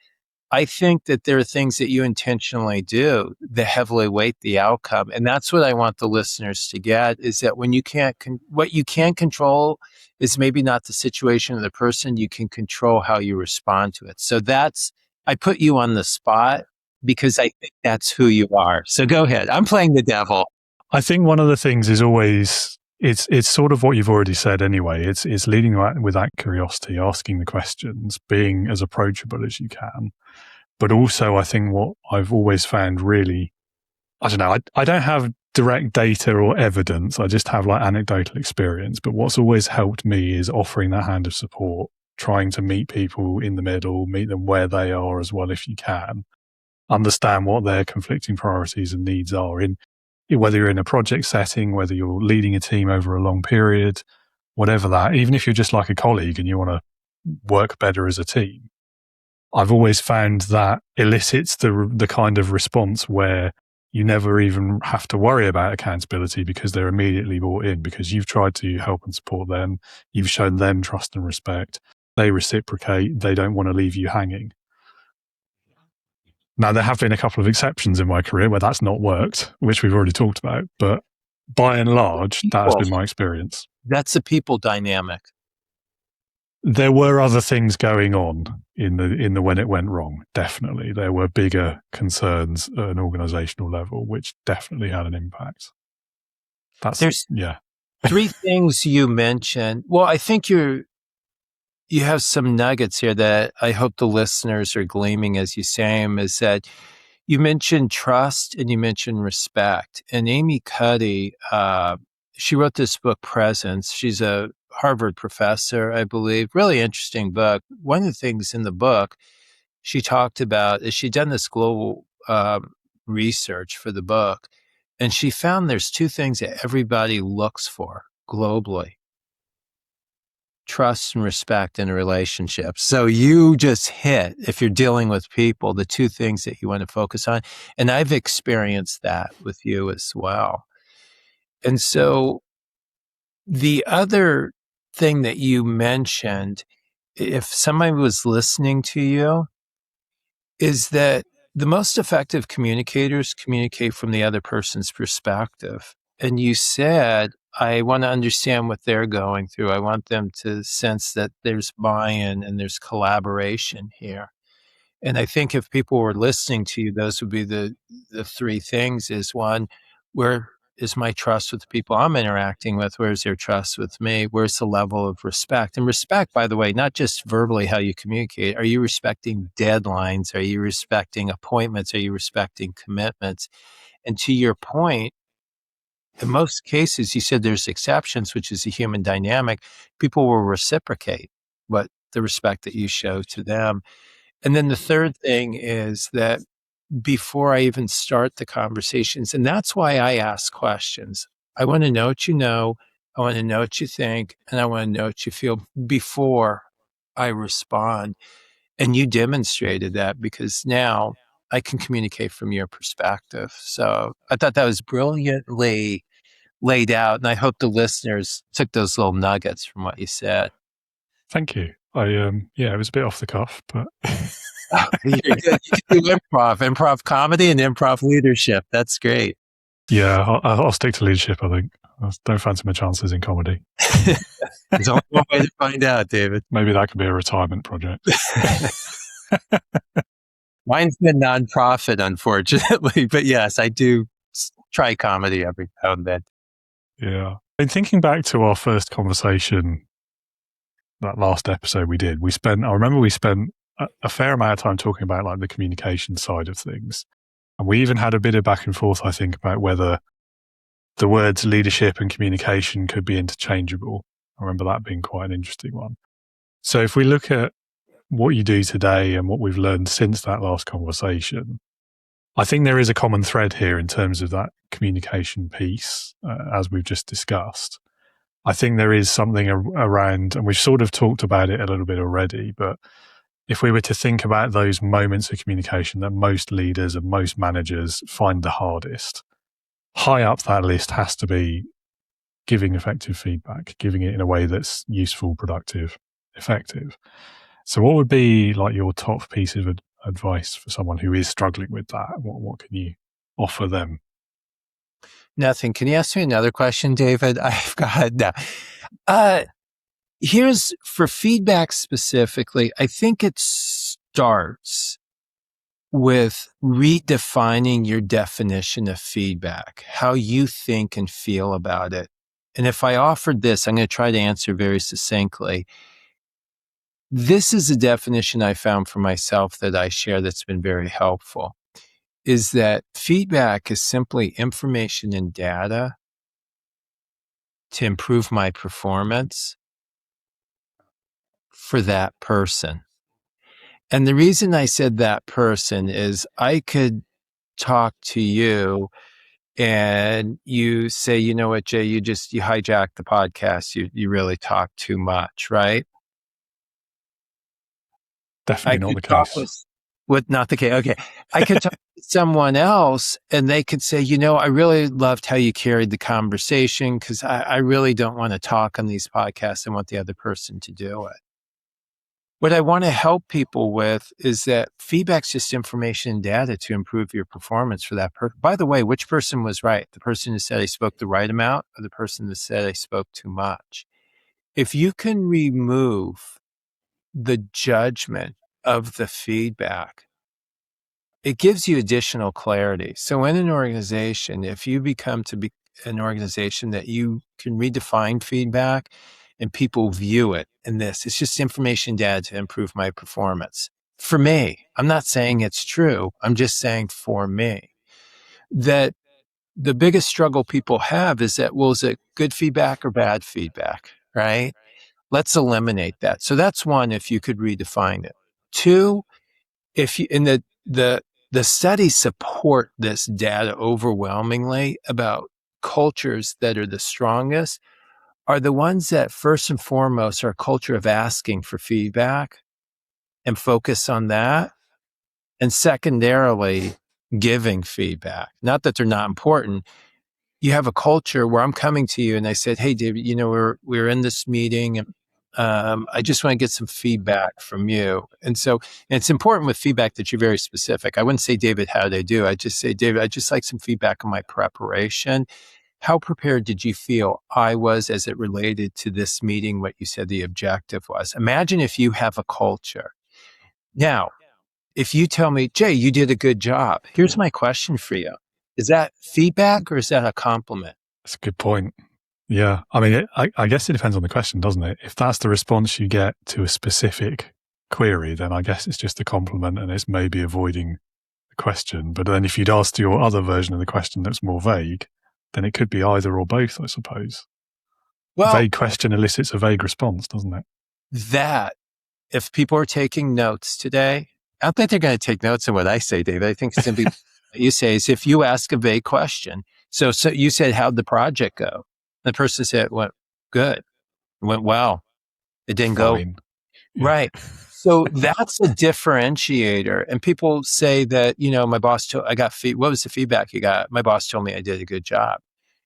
I think that there are things that you intentionally do that heavily weight the outcome. And that's what I want the listeners to get is that when you can't, what you can control is maybe not the situation of the person, you can control how you respond to it. So I put you on the spot because I think that's who you are. So go ahead. I'm playing the devil. I think one of the things is always, it's sort of what you've already said anyway. It's leading with that curiosity, asking the questions, being as approachable as you can. But also, I think what I've always found really, I don't know, I don't have direct data or evidence. I just have like anecdotal experience. But what's always helped me is offering that hand of support, trying to meet people in the middle, meet them where they are as well if you can, understand what their conflicting priorities and needs are in whether you're in a project setting, whether you're leading a team over a long period, whatever that, even if you're just like a colleague and you want to work better as a team. I've always found that elicits the kind of response where you never even have to worry about accountability because they're immediately bought in because you've tried to help and support them. You've shown them trust and respect. They reciprocate. They don't want to leave you hanging. Now, there have been a couple of exceptions in my career where that's not worked, which we've already talked about. But by and large, that has been my experience. That's a people dynamic. There were other things going on in the when it went wrong. Definitely, there were bigger concerns at an organizational level, which definitely had an impact. There's three things you mentioned. Well, I think you have some nuggets here that I hope the listeners are gleaming as you say them. Is that you mentioned trust and you mentioned respect. And Amy Cuddy, she wrote this book, Presence. She's a Harvard professor, I believe. Really interesting book. One of the things in the book she talked about is she'd done this global research for the book, and she found there's two things that everybody looks for globally: trust and respect in a relationship. So you just hit, if you're dealing with people, the two things that you want to focus on. And I've experienced that with you as well. And so the other thing that you mentioned, if somebody was listening to you, is that the most effective communicators communicate from the other person's perspective. And you said, I want to understand what they're going through. I want them to sense that there's buy-in and there's collaboration here. And I think if people were listening to you, those would be the three things is one, where is my trust with the people I'm interacting with? Where's their trust with me? Where's the level of respect? And respect, by the way, not just verbally how you communicate. Are you respecting deadlines? Are you respecting appointments? Are you respecting commitments? And to your point, in most cases, you said there's exceptions, which is a human dynamic. People will reciprocate what the respect that you show to them. And then the third thing is that before I even start the conversations, and that's why I ask questions. I want to know what you know. I want to know what you think, and I want to know what you feel before I respond. And you demonstrated that because now I can communicate from your perspective. So I thought that was brilliantly laid out, and I hope the listeners took those little nuggets from what you said. Thank you. It was a bit off the cuff, but You're good. You can do improv comedy and improv leadership. That's great. Yeah, I'll stick to leadership, I think. I don't fancy my chances in comedy. There's only one way to find out, David. Maybe that could be a retirement project. Mine's been nonprofit, unfortunately. But yes, I do try comedy every now and then. Yeah. And thinking back to our first conversation, that last episode we did, I remember we spent a fair amount of time talking about like the communication side of things. And we even had a bit of back and forth, I think, about whether the words leadership and communication could be interchangeable. I remember that being quite an interesting one. So if we look at what you do today and what we've learned since that last conversation, I think there is a common thread here in terms of that communication piece, as we've just discussed. I think there is something around, and we've sort of talked about it a little bit already, but if we were to think about those moments of communication that most leaders and most managers find the hardest, high up that list has to be giving effective feedback, giving it in a way that's useful, productive, effective. So what would be like your top piece of advice for someone who is struggling with that? What can you offer them? Nothing. Can you ask me another question, David? I've got no. Here's for feedback specifically. I think it starts with redefining your definition of feedback, how you think and feel about it. And if I offered this, I'm going to try to answer very succinctly. This is a definition I found for myself that I share that's been very helpful, is that feedback is simply information and data to improve my performance for that person. And the reason I said that person is I could talk to you and you say, you know what, Jay, you hijacked the podcast. You really talk too much, right? Definitely I not could the talk case. with not the case. Okay. I could talk to someone else and they could say, you know, I really loved how you carried the conversation because I really don't want to talk on these podcasts. I want the other person to do it. What I want to help people with is that feedback's just information and data to improve your performance for that person. By the way, which person was right? The person who said I spoke the right amount or the person that said I spoke too much? If you can remove the judgment of the feedback, it gives you additional clarity. So in an organization, if you become to be an organization that you can redefine feedback and people view it in this, it's just information data to improve my performance. For me, I'm not saying it's true. I'm just saying for me that the biggest struggle people have is that, well, is it good feedback or bad feedback, right? Let's eliminate that. So that's one, if you could redefine it. Two, if you, in the studies support this data overwhelmingly about cultures that are the strongest are the ones that first and foremost are a culture of asking for feedback and focus on that. And secondarily, giving feedback. Not that they're not important. You have a culture where I'm coming to you and I said, hey, David, you know, we're in this meeting and I just want to get some feedback from you. And so and it's important with feedback that you're very specific. I wouldn't say, David, how did I do? I just say, David, I'd just like some feedback on my preparation. How prepared did you feel I was as it related to this meeting, what you said the objective was? Imagine if you have a culture. Now, if you tell me, Jay, you did a good job, here's my question for you. Is that feedback or is that a compliment? That's a good point. Yeah. I mean, I guess it depends on the question, doesn't it? If that's the response you get to a specific query, then I guess it's just a compliment and it's maybe avoiding the question. But then if you'd asked your other version of the question that's more vague, then it could be either or both, I suppose. Well, vague question elicits a vague response, doesn't it? that, if people are taking notes today, I don't think they're going to take notes on what I say, David. I think simply what you say is if you ask a vague question. So you said, how'd the project go? The person said, it went good. It went well. It didn't Fine. go right. So that's a differentiator. And people say that, you know, my boss told, what was the feedback you got? My boss told me I did a good job.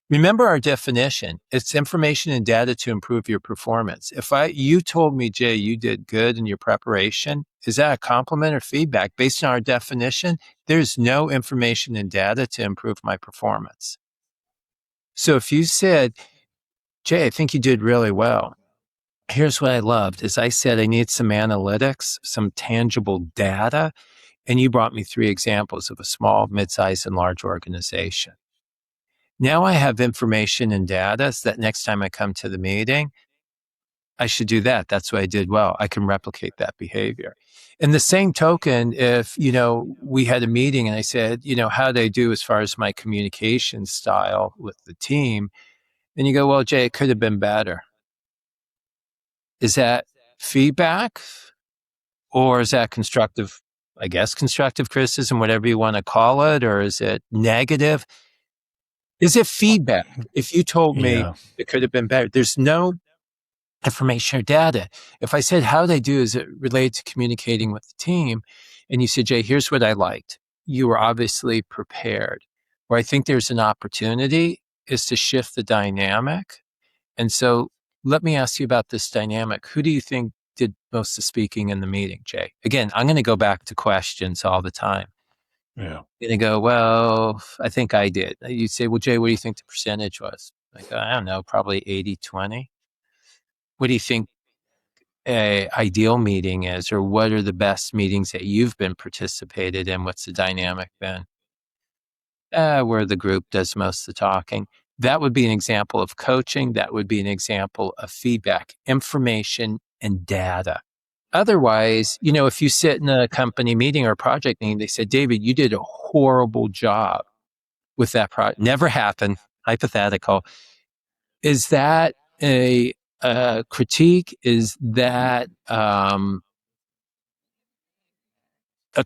Remember our definition. It's information and data to improve your performance. If you told me, Jay, you did good in your preparation, is that a compliment or feedback? Based on our definition, there's no information and data to improve my performance. So if you said, Jay, I think you did really well. Here's what I loved is I said, I need some analytics, some tangible data. And you brought me 3 examples of a small, mid-sized, and large organization. Now I have information and data so that next time I come to the meeting, I should do that. That's what I did well. I can replicate that behavior. In the same token, if, you know, we had a meeting and I said, you know, how did I do as far as my communication style with the team? And you go, well, Jay, it could have been better. Is that feedback or is that constructive, I guess, constructive criticism, whatever you want to call it, or is it negative? Is it feedback? If you told me it could have been better, there's no information or data. If I said, how they do is it related to communicating with the team? And you said, Jay, here's what I liked. You were obviously prepared. Where I think there's an opportunity is to shift the dynamic And so let me ask you about this dynamic. Who do you think did most of the speaking in the meeting, Jay? Again, I'm going to go back to questions all the time. Yeah. And they go, well, I think I did. You'd say, well, Jay, what do you think the percentage was? I go, I don't know, probably 80-20. What do you think a ideal meeting is, or what are the best meetings that you've been participated in? What's the dynamic been? Where the group does most of the talking. That would be an example of coaching. That would be an example of feedback, information, and data. Otherwise, if you sit in a company meeting or a project meeting, they said, David, you did a horrible job with that project. Never happened. Hypothetical. Is that a critique? Is that a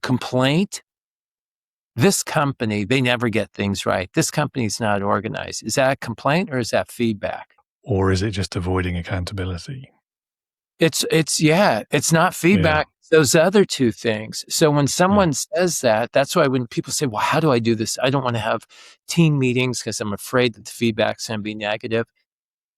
complaint? This company, they never get things right. This company's not organized. Is that a complaint or is that feedback? Or is it just avoiding accountability? It's not feedback. Yeah. Those other two things. So when someone says that, that's why when people say, well, how do I do this? I don't want to have team meetings because I'm afraid that the feedback's going to be negative.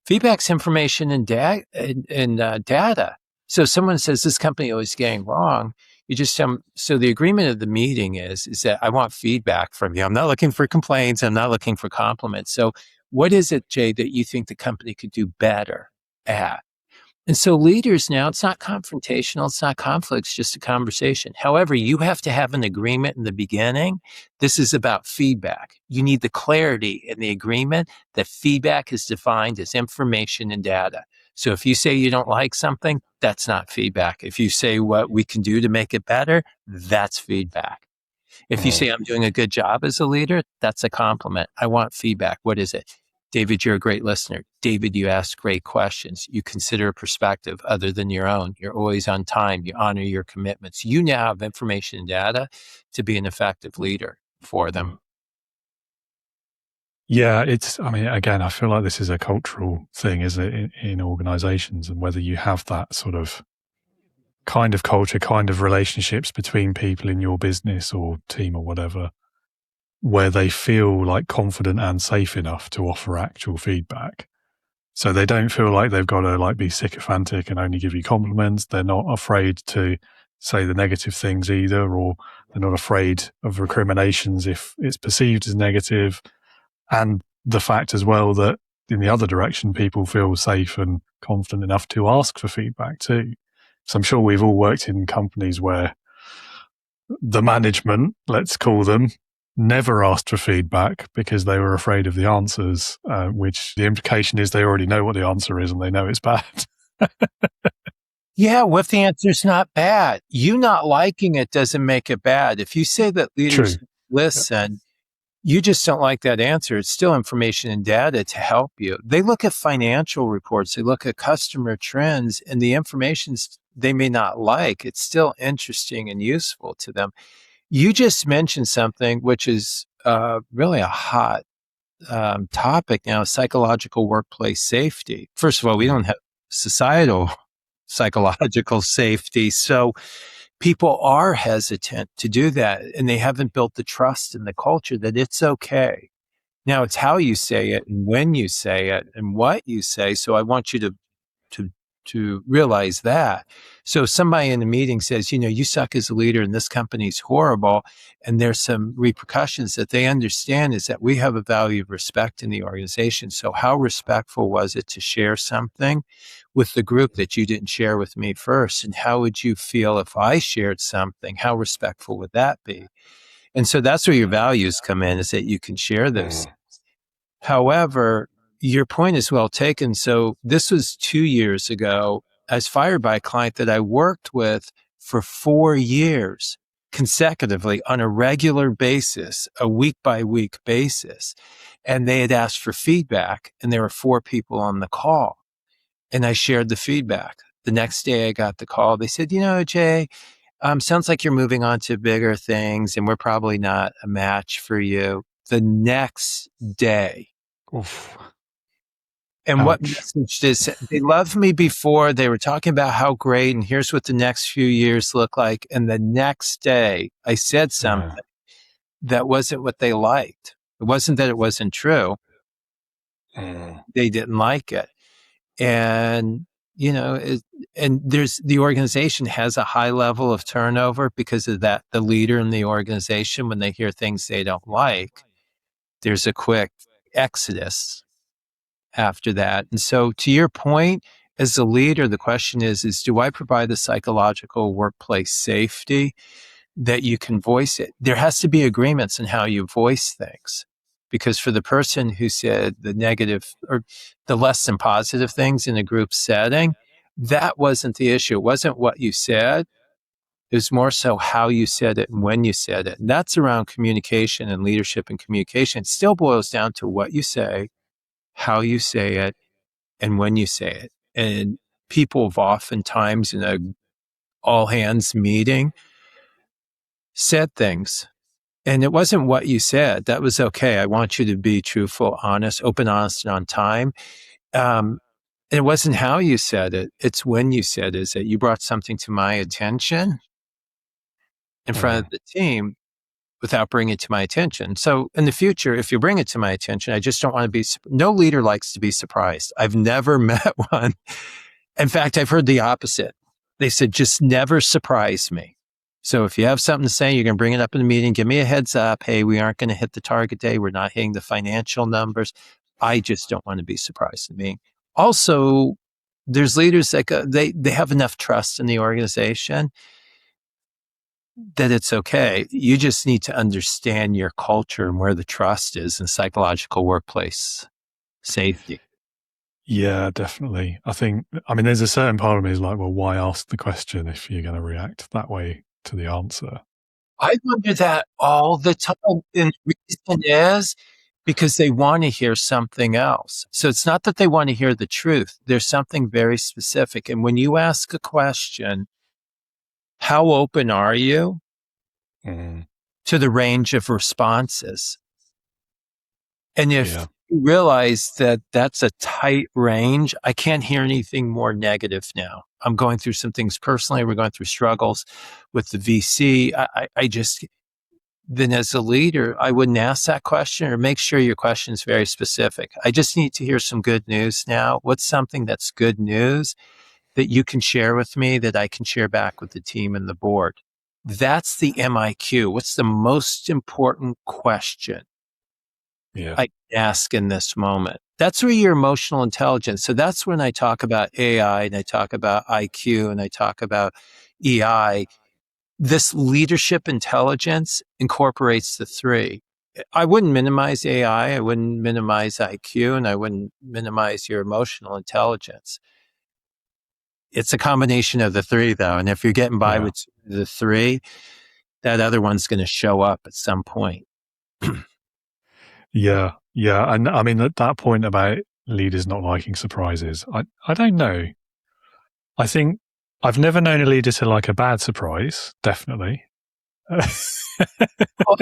Feedback's information and data. So someone says this company always getting wrong. You just so the agreement of the meeting is that I want feedback from you. I'm not looking for complaints. I'm not looking for compliments. So what is it, Jay, that you think the company could do better at? And so leaders now, it's not confrontational, it's not conflict, it's just a conversation. However, you have to have an agreement in the beginning. This is about feedback. You need the clarity in the agreement that feedback is defined as information and data. So if you say you don't like something, that's not feedback. If you say what we can do to make it better, that's feedback. If you say I'm doing a good job as a leader, that's a compliment. I want feedback. What is it? David, you're a great listener. David, you ask great questions. You consider a perspective other than your own. You're always on time. You honor your commitments. You now have information and data to be an effective leader for them. Yeah, again, I feel like this is a cultural thing, isn't it, in organizations, and whether you have that sort of kind of culture, kind of relationships between people in your business or team or whatever, where they feel like confident and safe enough to offer actual feedback. So they don't feel like they've got to be sycophantic and only give you compliments. They're not afraid to say the negative things either, or they're not afraid of recriminations if it's perceived as negative. And the fact as well that in the other direction, people feel safe and confident enough to ask for feedback too. So I'm sure we've all worked in companies where the management, let's call them, never asked for feedback because they were afraid of the answers, which the implication is they already know what the answer is and they know it's bad. Yeah, what if the answer's not bad? You not liking it doesn't make it bad. If you say that leaders listen, you just don't like that answer. It's still information and data to help you. They look at financial reports, they look at customer trends, and the information they may not like, it's still interesting and useful to them. You just mentioned something which is really a hot topic now, psychological workplace safety. First of all, we don't have societal psychological safety. So people are hesitant to do that, and they haven't built the trust in the culture that it's okay. Now, it's how you say it and when you say it and what you say. So I want you to realize that. So if somebody in the meeting says, you suck as a leader and this company's horrible, and there's some repercussions that they understand is that we have a value of respect in the organization. So how respectful was it to share something with the group that you didn't share with me first? And how would you feel if I shared something? How respectful would that be? And so that's where your values come in, is that you can share those. However, your point is well taken. So this was 2 years ago. I was fired by a client that I worked with for 4 years consecutively on a regular basis, a week by week basis. And they had asked for feedback, and there were 4 people on the call. And I shared the feedback. The next day I got the call. They said, Jay, sounds like you're moving on to bigger things and we're probably not a match for you. The next day. Oof. And what message is, they loved me before, they were talking about how great, and here's what the next few years look like. And the next day I said something that wasn't what they liked. It wasn't that it wasn't true. They didn't like it. And, and the organization has a high level of turnover because of that. The leader in the organization, when they hear things they don't like, there's a quick exodus after that. And so to your point, as a leader, the question is do I provide the psychological workplace safety that you can voice it? There has to be agreements in how you voice things. Because for the person who said the negative or the less than positive things in a group setting, that wasn't the issue. It wasn't what you said. It was more so how you said it and when you said it. And that's around communication and leadership and communication. It still boils down to what you say, how you say it, and when you say it. And people have oftentimes in a all hands meeting said things. And it wasn't what you said. That was okay. I want you to be truthful, honest, open, honest, and on time. It wasn't how you said it. It's when you said it. Is that you brought something to my attention in front of the team without bringing it to my attention. So in the future, if you bring it to my attention, I just don't want to be, no leader likes to be surprised. I've never met one. In fact, I've heard the opposite. They said, just never surprise me. So if you have something to say, you're going to bring it up in the meeting, give me a heads up. Hey, we aren't going to hit the target day. We're not hitting the financial numbers. I just don't want to be surprised in me. Also, there's leaders that they have enough trust in the organization that it's okay. You just need to understand your culture and where the trust is in psychological workplace safety. Yeah, definitely. There's a certain part of me is like, well, why ask the question if you're going to react that way to the answer? I wonder that all the time. And the reason is because they want to hear something else. So it's not that they want to hear the truth. There's something very specific. And when you ask a question, how open are you to the range of responses? And if you realize that that's a tight range, I can't hear anything more negative now. I'm going through some things personally. We're going through struggles with the VC. Then as a leader, I wouldn't ask that question or make sure your question is very specific. I just need to hear some good news now. What's something that's good news that you can share with me that I can share back with the team and the board? That's the MIQ. What's the most important question I can ask in this moment? That's where your emotional intelligence. So that's when I talk about AI and I talk about IQ and I talk about EI. This leadership intelligence incorporates the three. I wouldn't minimize AI. I wouldn't minimize IQ, and I wouldn't minimize your emotional intelligence. It's a combination of the three, though. And if you're getting by with the three, that other one's going to show up at some point. Yeah. And I mean, at that point about leaders not liking surprises, I don't know. I think I've never known a leader to like a bad surprise, definitely. Well,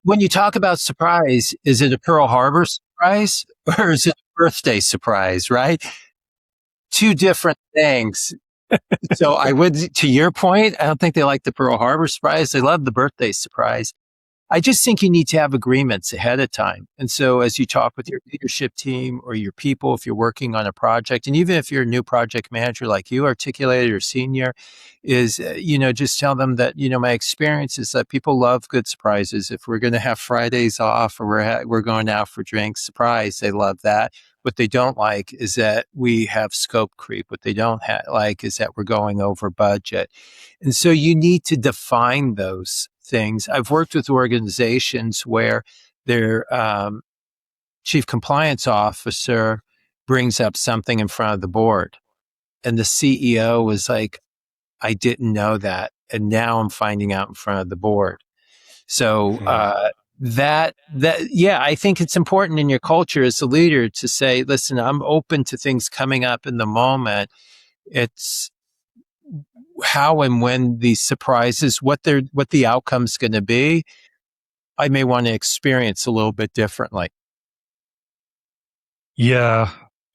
when you talk about surprise, is it a Pearl Harbor surprise or is it a birthday surprise, right? Two different things. So I would, to your point, I don't think they like the Pearl Harbor surprise. They love the birthday surprise. I just think you need to have agreements ahead of time. And so as you talk with your leadership team or your people, if you're working on a project, and even if you're a new project manager like you articulated or senior, is, just tell them that, my experience is that people love good surprises. If we're going to have Fridays off or we're going out for drinks, surprise, they love that. What they don't like is that we have scope creep. What they don't like is that we're going over budget. And so you need to define those things. I've worked with organizations where their chief compliance officer brings up something in front of the board. And the CEO was like, I didn't know that. And now I'm finding out in front of the board. So I think it's important in your culture as a leader to say, listen, I'm open to things coming up in the moment. It's how and when these surprises, what the outcome's going to be, I may want to experience a little bit differently. Yeah.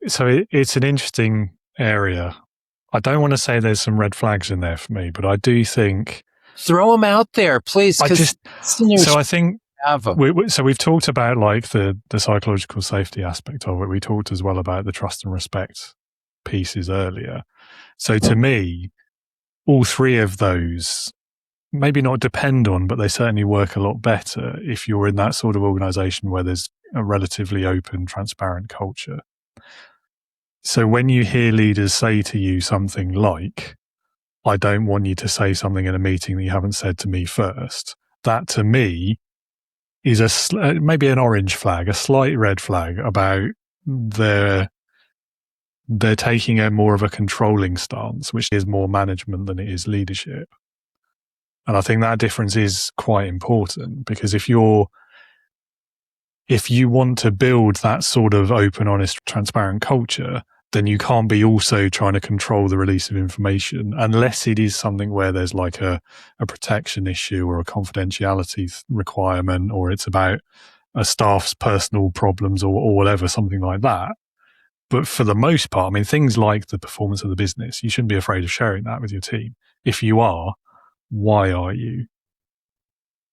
So it's an interesting area. I don't want to say there's some red flags in there for me, but I do think... Throw them out there, please. I think... So we've talked about like the psychological safety aspect of it. We talked as well about the trust and respect pieces earlier. So to me, all three of those maybe not depend on, but they certainly work a lot better if you're in that sort of organization where there's a relatively open, transparent culture. So when you hear leaders say to you something like, I don't want you to say something in a meeting that you haven't said to me first, that to me is maybe an orange flag, a slight red flag about they're taking a more of a controlling stance, which is more management than it is leadership. And I think that difference is quite important, because if you want to build that sort of open, honest, transparent culture, then you can't be also trying to control the release of information, unless it is something where there's like a protection issue or a confidentiality requirement, or it's about a staff's personal problems or whatever, something like that. But for the most part, I mean, things like the performance of the business, you shouldn't be afraid of sharing that with your team. If you are, why are you?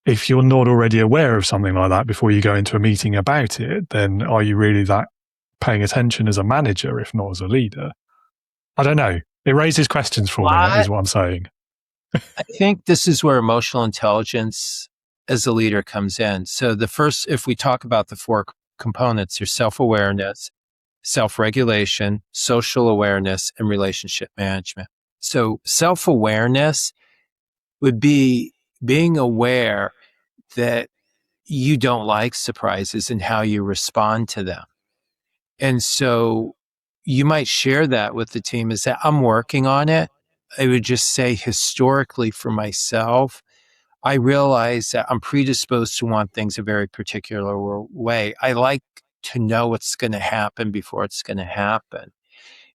If you're not already aware of something like that before you go into a meeting about it, then are you really that paying attention as a manager, if not as a leader? I don't know. It raises questions for me, is what I'm saying. I think this is where emotional intelligence as a leader comes in. So if we talk about the four components, there's self-awareness, self-regulation, social awareness, and relationship management. So self-awareness would be being aware that you don't like surprises and how you respond to them. And so you might share that with the team, is that I'm working on it. I would just say historically for myself, I realize that I'm predisposed to want things a very particular way. I like to know what's going to happen before it's going to happen.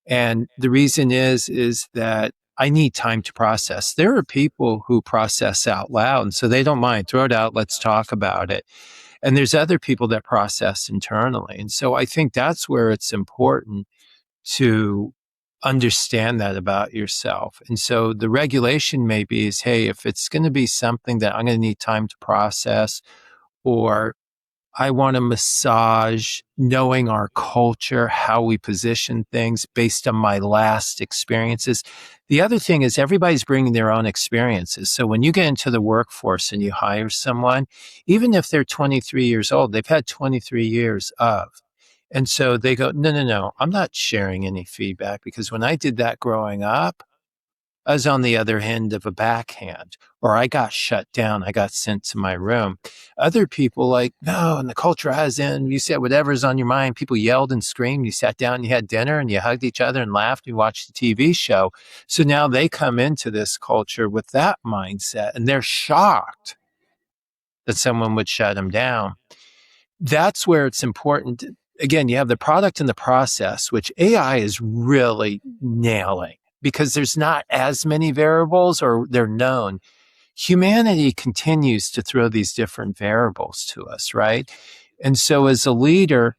And the reason is that I need time to process. There are people who process out loud, and so they don't mind. Throw it out. Let's talk about it. And there's other people that process internally. And so I think that's where it's important to understand that about yourself. And so the regulation maybe is, hey, if it's going to be something that I'm going to need time to process, or I want to massage knowing our culture, how we position things based on my last experiences. The other thing is everybody's bringing their own experiences. So when you get into the workforce and you hire someone, even if they're 23 years old, they've had 23 years of. And so they go, no, I'm not sharing any feedback, because when I did that growing up, I was on the other end of a backhand, or I got shut down. I got sent to my room. Other people like, no, and the culture has in, you said whatever's on your mind. People yelled and screamed. You sat down, you had dinner, and you hugged each other and laughed. You watched the TV show. So now they come into this culture with that mindset, and they're shocked that someone would shut them down. That's where it's important. Again, you have the product and the process, which AI is really nailing, because there's not as many variables, or they're known. Humanity continues to throw these different variables to us, right? And so as a leader,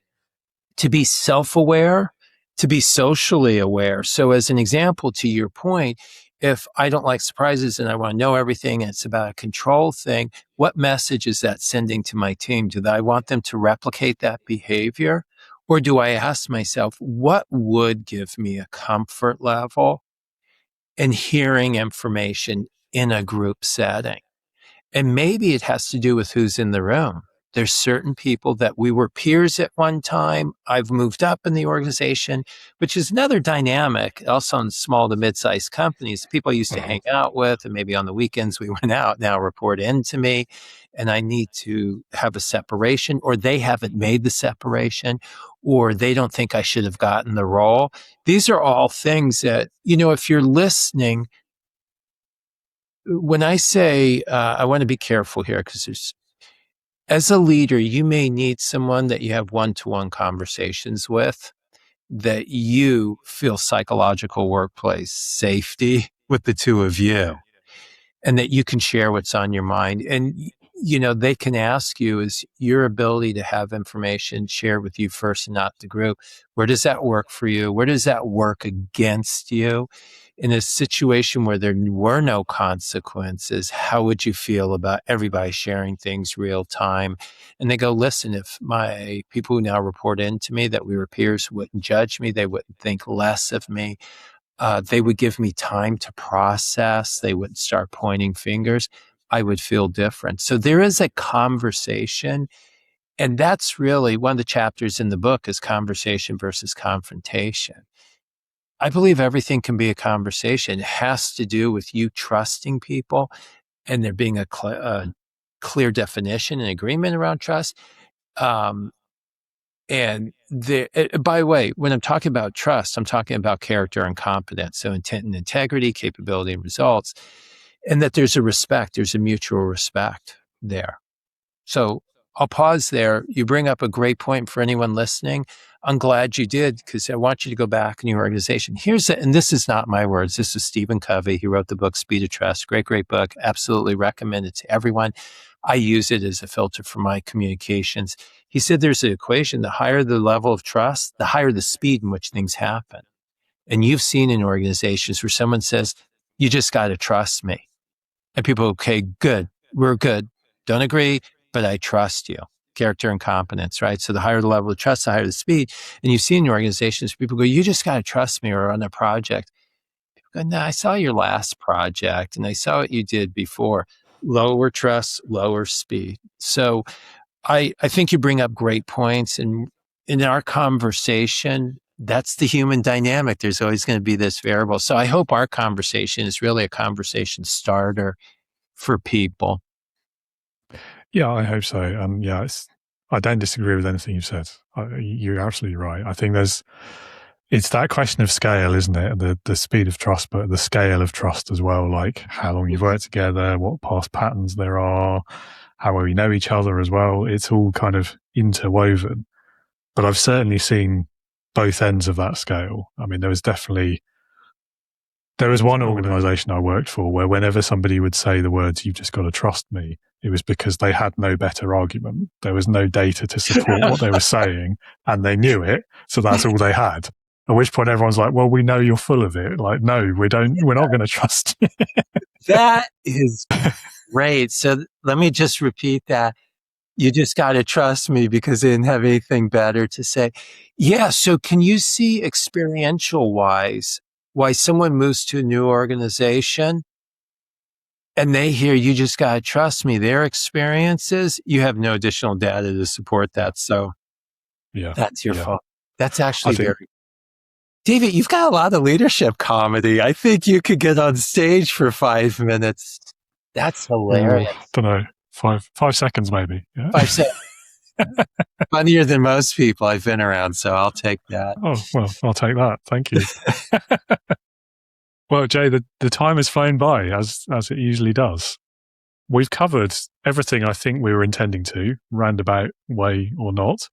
to be self-aware, to be socially aware. So as an example, to your point, if I don't like surprises and I want to know everything and it's about a control thing, what message is that sending to my team? Do I want them to replicate that behavior? Or do I ask myself, what would give me a comfort level in hearing information in a group setting? And maybe it has to do with who's in the room. There's certain people that we were peers at one time. I've moved up in the organization, which is another dynamic also in small to mid-sized companies. People I used to hang out with, and maybe on the weekends we went out, now report into me, and I need to have a separation, or they haven't made the separation, or they don't think I should have gotten the role. These are all things that, if you're listening, when I say, I want to be careful here, because as a leader, you may need someone that you have one-to-one conversations with, that you feel psychological workplace safety with the two of you, and that you can share what's on your mind. And, they can ask you, is your ability to have information shared with you first and not the group, where does that work for you? Where does that work against you? in a situation where there were no consequences, how would you feel about everybody sharing things real time? And they go, listen, if my people who now report into me that we were peers wouldn't judge me, they wouldn't think less of me. They would give me time to process. They wouldn't start pointing fingers. I would feel different. So there is a conversation. And that's really one of the chapters in the book is conversation versus confrontation. I believe everything can be a conversation. It has to do with you trusting people and there being a clear definition and agreement around trust. And by the way, when I'm talking about trust, I'm talking about character and competence. So intent and integrity, capability and results, and that there's a mutual respect there. So I'll pause there. You bring up a great point for anyone listening. I'm glad you did because I want you to go back in your organization. And this is not my words. This is Stephen Covey. He wrote the book Speed of Trust. Great, great book. Absolutely recommend it to everyone. I use it as a filter for my communications. He said there's an equation. The higher the level of trust, the higher the speed in which things happen. And you've seen in organizations where someone says, you just got to trust me. And people, okay, good. We're good. Don't agree, but I trust you. Character and competence, right? So the higher the level of trust, the higher the speed. And you've seen in organizations, people go, you just got to trust me or on a project. People go, no, I saw your last project and I saw what you did before. Lower trust, lower speed. So I think you bring up great points. And in our conversation, that's the human dynamic. There's always going to be this variable. So I hope our conversation is really a conversation starter for people. Yeah, I hope so. I don't disagree with anything you've said. You're absolutely right. I think it's that question of scale, isn't it? The speed of trust, but the scale of trust as well, like how long you've worked together, what past patterns there are, how well you know each other as well. It's all kind of interwoven. But I've certainly seen both ends of that scale. I mean, there was one organization I worked for where whenever somebody would say the words, you've just got to trust me, it was because they had no better argument. There was no data to support what they were saying and they knew it. So that's all they had. At which point everyone's like, well, we know you're full of it. Like, no, we're not going to trust you. That is great. So let me just repeat that. You just got to trust me because they didn't have anything better to say. Yeah. So can you see experiential wise why someone moves to a new organization and they hear you just got to trust me, their experiences, you have no additional data to support that. So that's your fault. That's actually very... David, you've got a lot of leadership comedy. I think you could get on stage for 5 minutes. That's hilarious. I don't know. 5 seconds maybe. Yeah. 5 seconds. Funnier than most people I've been around, so I'll take that. Oh, well, I'll take that. Thank you. Well, Jay, the time has flown by as it usually does. We've covered everything I think we were intending to, roundabout way or not.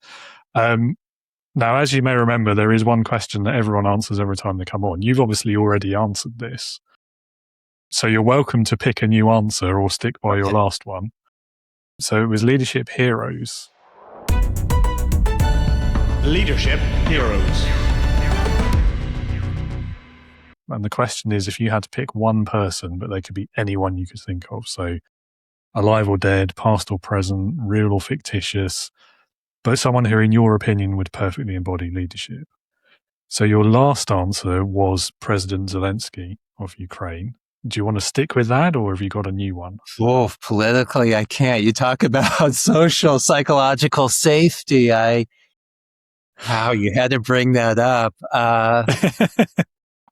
Now, as you may remember, there is one question that everyone answers every time they come on. You've obviously already answered this. So you're welcome to pick a new answer or stick by your last one. So it was leadership heroes. Leadership heroes. And the question is, if you had to pick one person, but they could be anyone you could think of, so alive or dead, past or present, real or fictitious, but someone who, in your opinion, would perfectly embody leadership. So your last answer was President Zelensky of Ukraine. Do you want to stick with that, or have you got a new one? Oh, politically, I can't. You talk about social, psychological safety. Wow, you had to bring that up.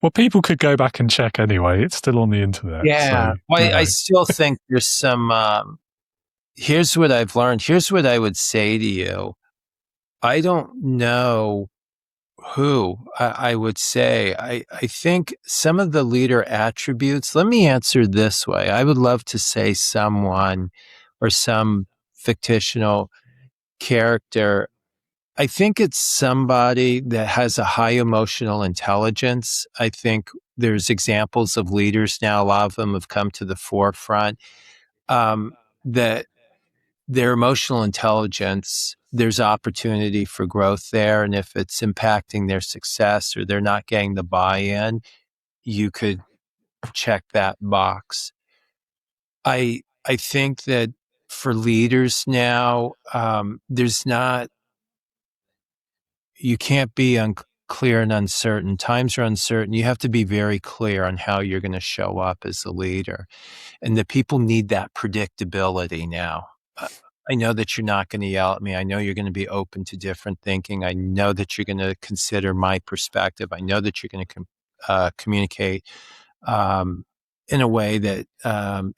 Well, people could go back and check anyway. It's still on the internet. Yeah. So, well, I still think there's some... here's what I've learned. Here's what I would say to you. I don't know who I would say. I think some of the leader attributes, let me answer this way. I would love to say someone or some fictional character. I think it's somebody that has a high emotional intelligence. I think there's examples of leaders now, a lot of them have come to the forefront, that their emotional intelligence, there's opportunity for growth there. And if it's impacting their success or they're not getting the buy-in, you could check that box. I think that for leaders now, you can't be unclear and uncertain. Times are uncertain. You have to be very clear on how you're going to show up as a leader. And the people need that predictability now. I know that you're not going to yell at me. I know you're going to be open to different thinking. I know that you're going to consider my perspective. I know that you're going to communicate in a way that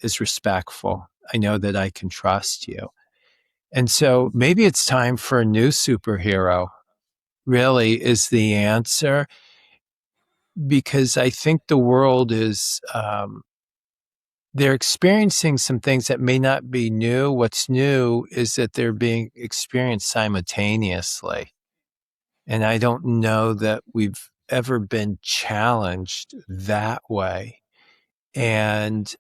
is respectful. I know that I can trust you. And so maybe it's time for a new superhero, really, is the answer, because I think the world is, they're experiencing some things that may not be new. What's new is that they're being experienced simultaneously. And I don't know that we've ever been challenged that way. And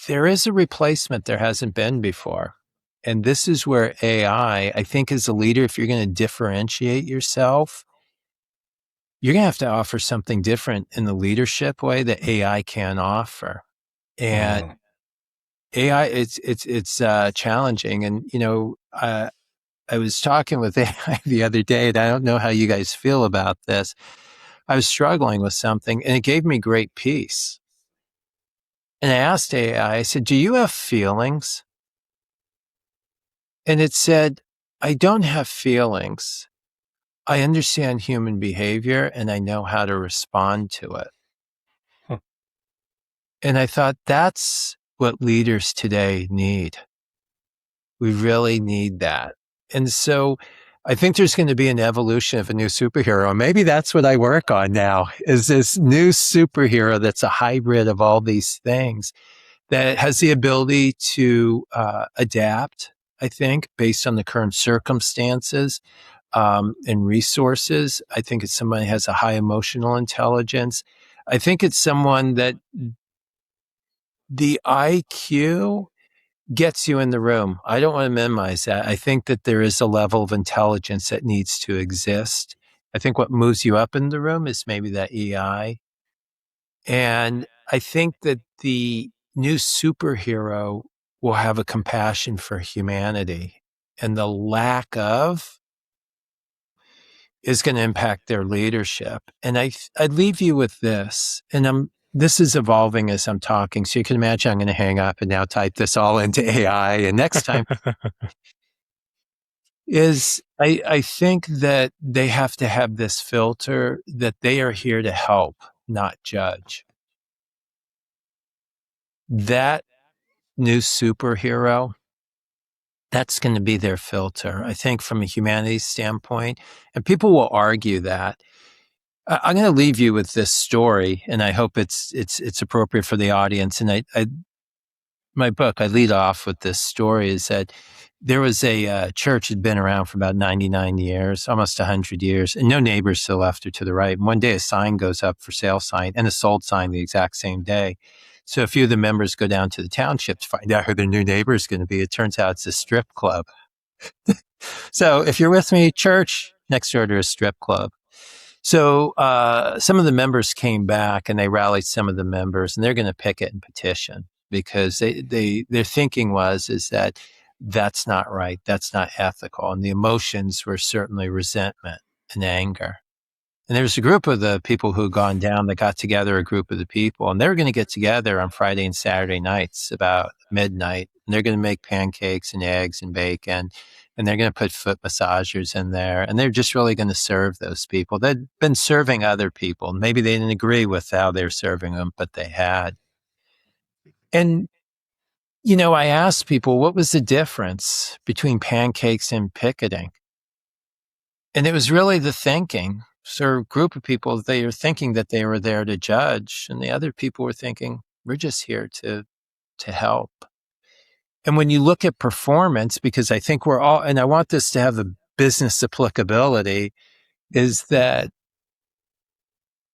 there is a replacement there hasn't been before. And this is where AI, I think, as a leader, if you're going to differentiate yourself, you're going to have to offer something different in the leadership way that AI can offer. And AI, it's challenging. And, I was talking with AI the other day, and I don't know how you guys feel about this. I was struggling with something, and it gave me great peace. And I asked AI, I said, do you have feelings? And it said, I don't have feelings. I understand human behavior, and I know how to respond to it. And I thought, that's what leaders today need. We really need that. And so I think there's going to be an evolution of a new superhero. Maybe that's what I work on now, is this new superhero that's a hybrid of all these things that has the ability to adapt, I think, based on the current circumstances and resources. I think it's somebody who has a high emotional intelligence. I think it's someone that the IQ gets you in the room. I don't want to minimize that. I think that there is a level of intelligence that needs to exist. I think what moves you up in the room is maybe that EI. And I think that the new superhero will have a compassion for humanity, and the lack of is going to impact their leadership. And I'd leave you with this, and this is evolving as I'm talking. So you can imagine I'm going to hang up and now type this all into AI. And next time is I think that they have to have this filter that they are here to help, not judge. That new superhero, that's going to be their filter, I think, from a humanities standpoint. And people will argue that. I'm going to leave you with this story, and I hope it's appropriate for the audience. And my book, I lead off with this story, is that there was a church that had been around for about 99 years, almost 100 years, and no neighbors to the left or to the right. And one day a sign goes up, for sale sign, and a sold sign the exact same day. So a few of the members go down to the township to find out who their new neighbor is going to be. It turns out it's a strip club. So if you're with me, church, next door to a strip club. So some of the members came back, and they rallied some of the members, and they're going to picket and petition, because their thinking is that that's not right, that's not ethical, and the emotions were certainly resentment and anger. And there was a group of the people who had gone down that got together, a group of the people, and they were going to get together on Friday and Saturday nights about midnight, and they're going to make pancakes and eggs and bacon, and they're going to put foot massagers in there, and they're just really going to serve those people. They'd been serving other people. Maybe they didn't agree with how they were serving them, but they had. And, I asked people, what was the difference between pancakes and picketing? And it was really the thinking. So a group of people, they were thinking that they were there to judge, and the other people were thinking, we're just here to help. And when you look at performance, because I think we're all, and I want this to have a business applicability, is that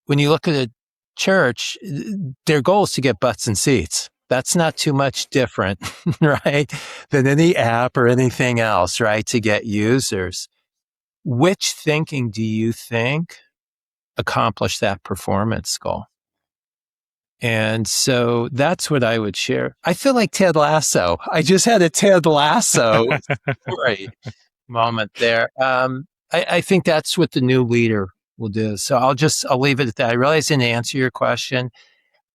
when you look at a church, their goal is to get butts and seats. That's not too much different, right, than any app or anything else, right, to get users. which thinking do you think accomplished that performance goal? And so that's what I would share. I feel like Ted Lasso. I just had a Ted Lasso story moment there. I think that's what the new leader will do. So I'll leave it at that. I realize I didn't answer your question.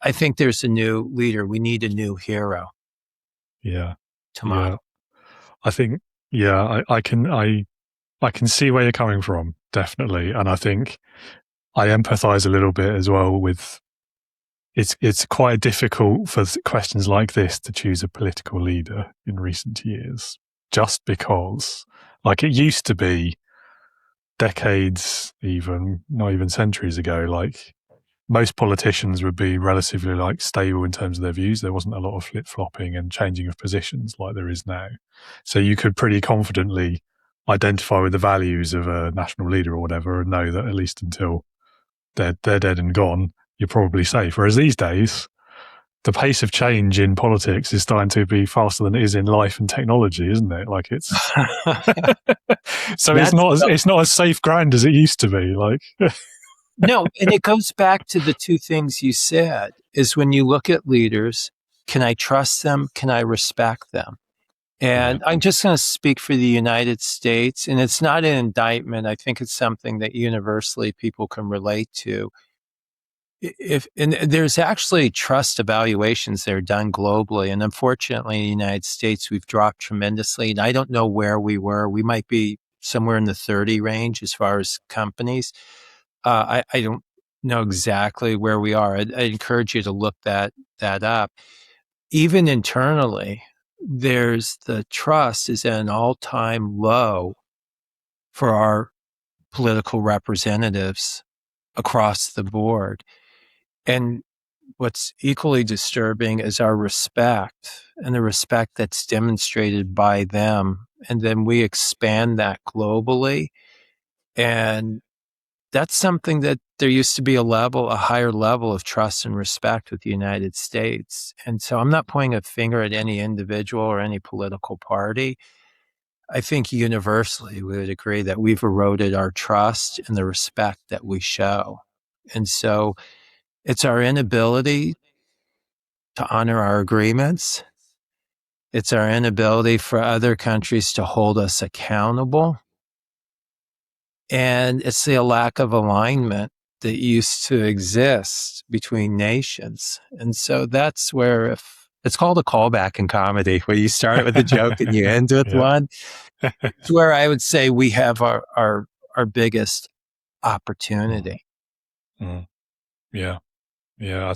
I think there's a new leader. We need a new hero. Yeah. To model. I think, I can see where you're coming from, definitely. And I think I empathize a little bit as well with it's quite difficult for questions like this to choose a political leader in recent years, just because, like, it used to be decades, even not even centuries ago, like most politicians would be relatively like stable in terms of their views. There wasn't a lot of flip-flopping and changing of positions like there is now. So you could pretty confidently identify with the values of a national leader or whatever and know that at least until they're dead and gone, you're probably safe. Whereas these days, the pace of change in politics is starting to be faster than it is in life and technology, isn't it? Like it's so it's not as safe ground as it used to be. Like no, and it goes back to the two things you said, is when you look at leaders, can I trust them? Can I respect them? And I'm just going to speak for the United States, and it's not an indictment. I think it's something that universally people can relate to. And there's actually trust evaluations that are done globally. And unfortunately, in the United States, we've dropped tremendously. And I don't know where we were. We might be somewhere in the 30 range as far as companies. I don't know exactly where we are. I encourage you to look that up. Even internally, there's the trust is at an all-time low for our political representatives across the board. And what's equally disturbing is our respect and the respect that's demonstrated by them. And then we expand that globally. And that's something that there used to be a higher level of trust and respect with the United States. And so I'm not pointing a finger at any individual or any political party. I think universally we would agree that we've eroded our trust and the respect that we show. And so it's our inability to honor our agreements. It's our inability for other countries to hold us accountable. And it's the lack of alignment that used to exist between nations. And so that's where it's called a callback in comedy, where you start with a joke and you end with one. It's where I would say we have our biggest opportunity. Yeah. I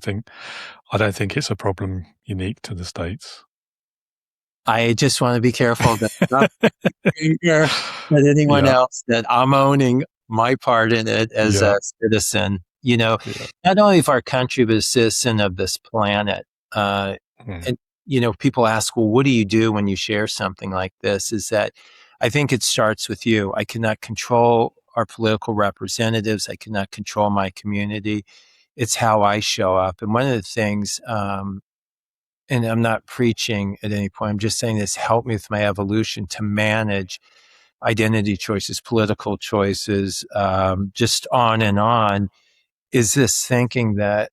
don't think it's a problem unique to the States. I just want to be careful that not that anyone else, that I'm owning my part in it as a citizen, not only of our country, but a citizen of this planet. And, people ask, well, what do you do when you share something like this? Is that I think it starts with you. I cannot control our political representatives. I cannot control my community. It's how I show up. And one of the things, and I'm not preaching at any point, I'm just saying this helped me with my evolution to manage identity choices, political choices, just on, is this thinking that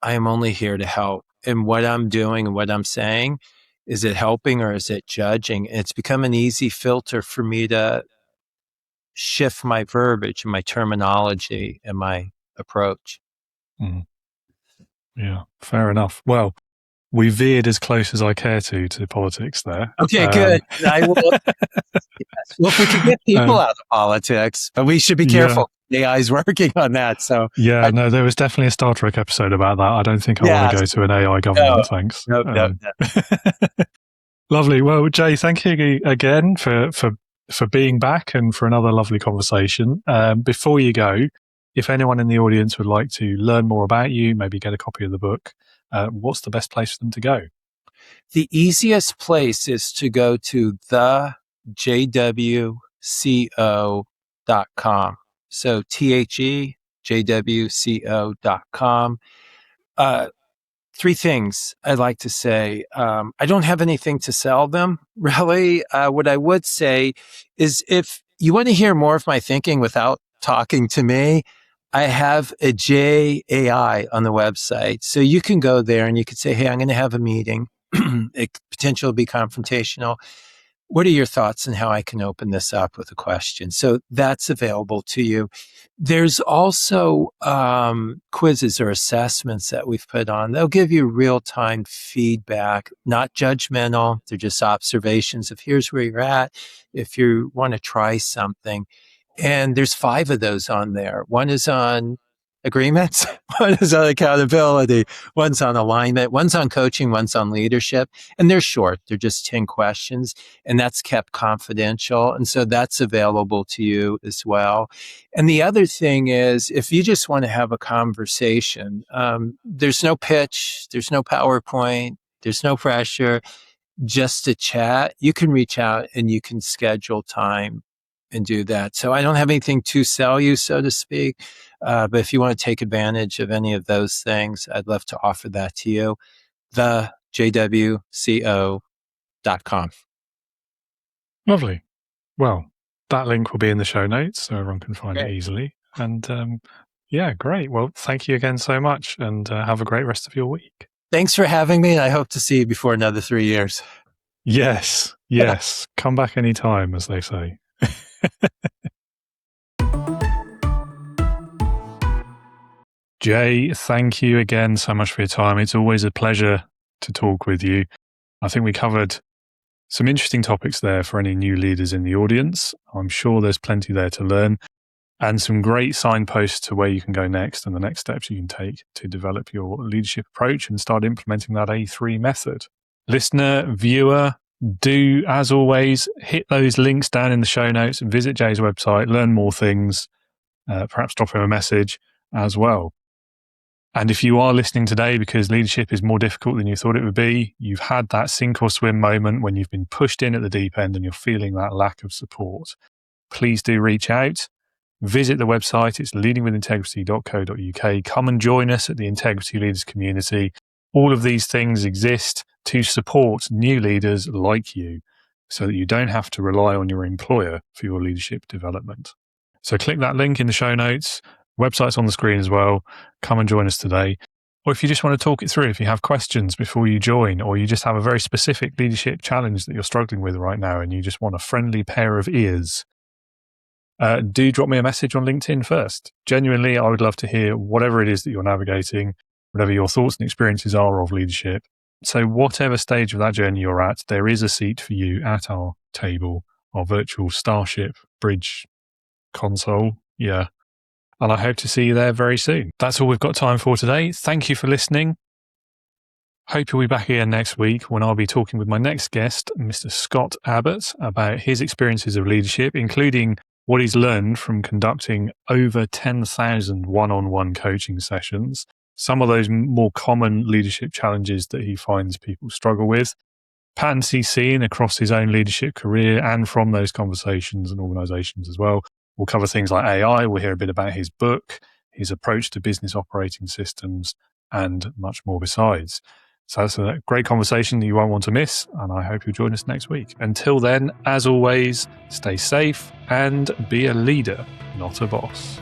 I am only here to help. And what I'm doing and what I'm saying, is it helping or is it judging? And it's become an easy filter for me to shift my verbiage and my terminology and my approach. Yeah, fair enough. Well, we veered as close as I care to politics there. Okay, good. I will. Yes. Well, if we could get people out of politics, but we should be careful. AI is working on that. So no, there was definitely a Star Trek episode about that. I don't think I want to go to an AI government. Thanks. No. Lovely. Well, Jay, thank you again for being back and for another lovely conversation. Before you go, if anyone in the audience would like to learn more about you, maybe get a copy of the book, what's the best place for them to go? The easiest place is to go to thejwco.com. So thejwco.com. Three things I'd like to say. I don't have anything to sell them, really. What I would say is if you want to hear more of my thinking without talking to me, I have a JAI on the website. So you can go there and you could say, hey, I'm going to have a meeting. It potentially will be confrontational. What are your thoughts on how I can open this up with a question? So that's available to you. There's also quizzes or assessments that we've put on. They'll give you real-time feedback, not judgmental. They're just observations of here's where you're at if you want to try something. And there's 5 of those on there. One is on agreements, one is on accountability, one's on alignment, one's on coaching, one's on leadership. And they're short. They're just 10 questions, and that's kept confidential. And so that's available to you as well. And the other thing is, if you just want to have a conversation, there's no pitch, there's no PowerPoint, there's no pressure, just to chat. You can reach out and you can schedule time and do that. So I don't have anything to sell you, so to speak. But if you want to take advantage of any of those things, I'd love to offer that to you. thejwco.com. Lovely. Well, that link will be in the show notes so everyone can find it easily. And yeah, great. Well, thank you again so much, and have a great rest of your week. Thanks for having me. I hope to see you before another 3 years. Yes. Come back anytime, as they say. Jay, thank you again so much for your time. It's always a pleasure to talk with you. I think we covered some interesting topics there for any new leaders in the audience. I'm sure there's plenty there to learn, and some great signposts to where you can go next and the next steps you can take to develop your leadership approach and start implementing that A3 method. Listener, viewer, do, as always, hit those links down in the show notes and visit Jay's website, learn more things, perhaps drop him a message as well. And if you are listening today because leadership is more difficult than you thought it would be, you've had that sink or swim moment when you've been pushed in at the deep end and you're feeling that lack of support, please do reach out. Visit the website. It's leadingwithintegrity.co.uk. Come and join us at the Integrity Leaders community. All of these things exist to support new leaders like you so that you don't have to rely on your employer for your leadership development. So click that link in the show notes. Website's on the screen as well. Come and join us today. Or if you just want to talk it through, if you have questions before you join, or you just have a very specific leadership challenge that you're struggling with right now and you just want a friendly pair of ears, do drop me a message on LinkedIn first. Genuinely, I would love to hear whatever it is that you're navigating, whatever your thoughts and experiences are of leadership. So whatever stage of that journey you're at, there is a seat for you at our table, our virtual Starship Bridge console. Yeah. And I hope to see you there very soon. That's all we've got time for today. Thank you for listening. Hope you'll be back again next week when I'll be talking with my next guest, Mr. Scott Abbott, about his experiences of leadership, including what he's learned from conducting over 10,000 one-on-one coaching sessions, some of those more common leadership challenges that he finds people struggle with, patterns he's seen across his own leadership career and from those conversations and organizations as well. We'll cover things like AI. We'll hear a bit about his book, his approach to business operating systems, and much more besides. So that's a great conversation that you won't want to miss, and I hope you'll join us next week. Until then, as always, stay safe and be a leader, not a boss.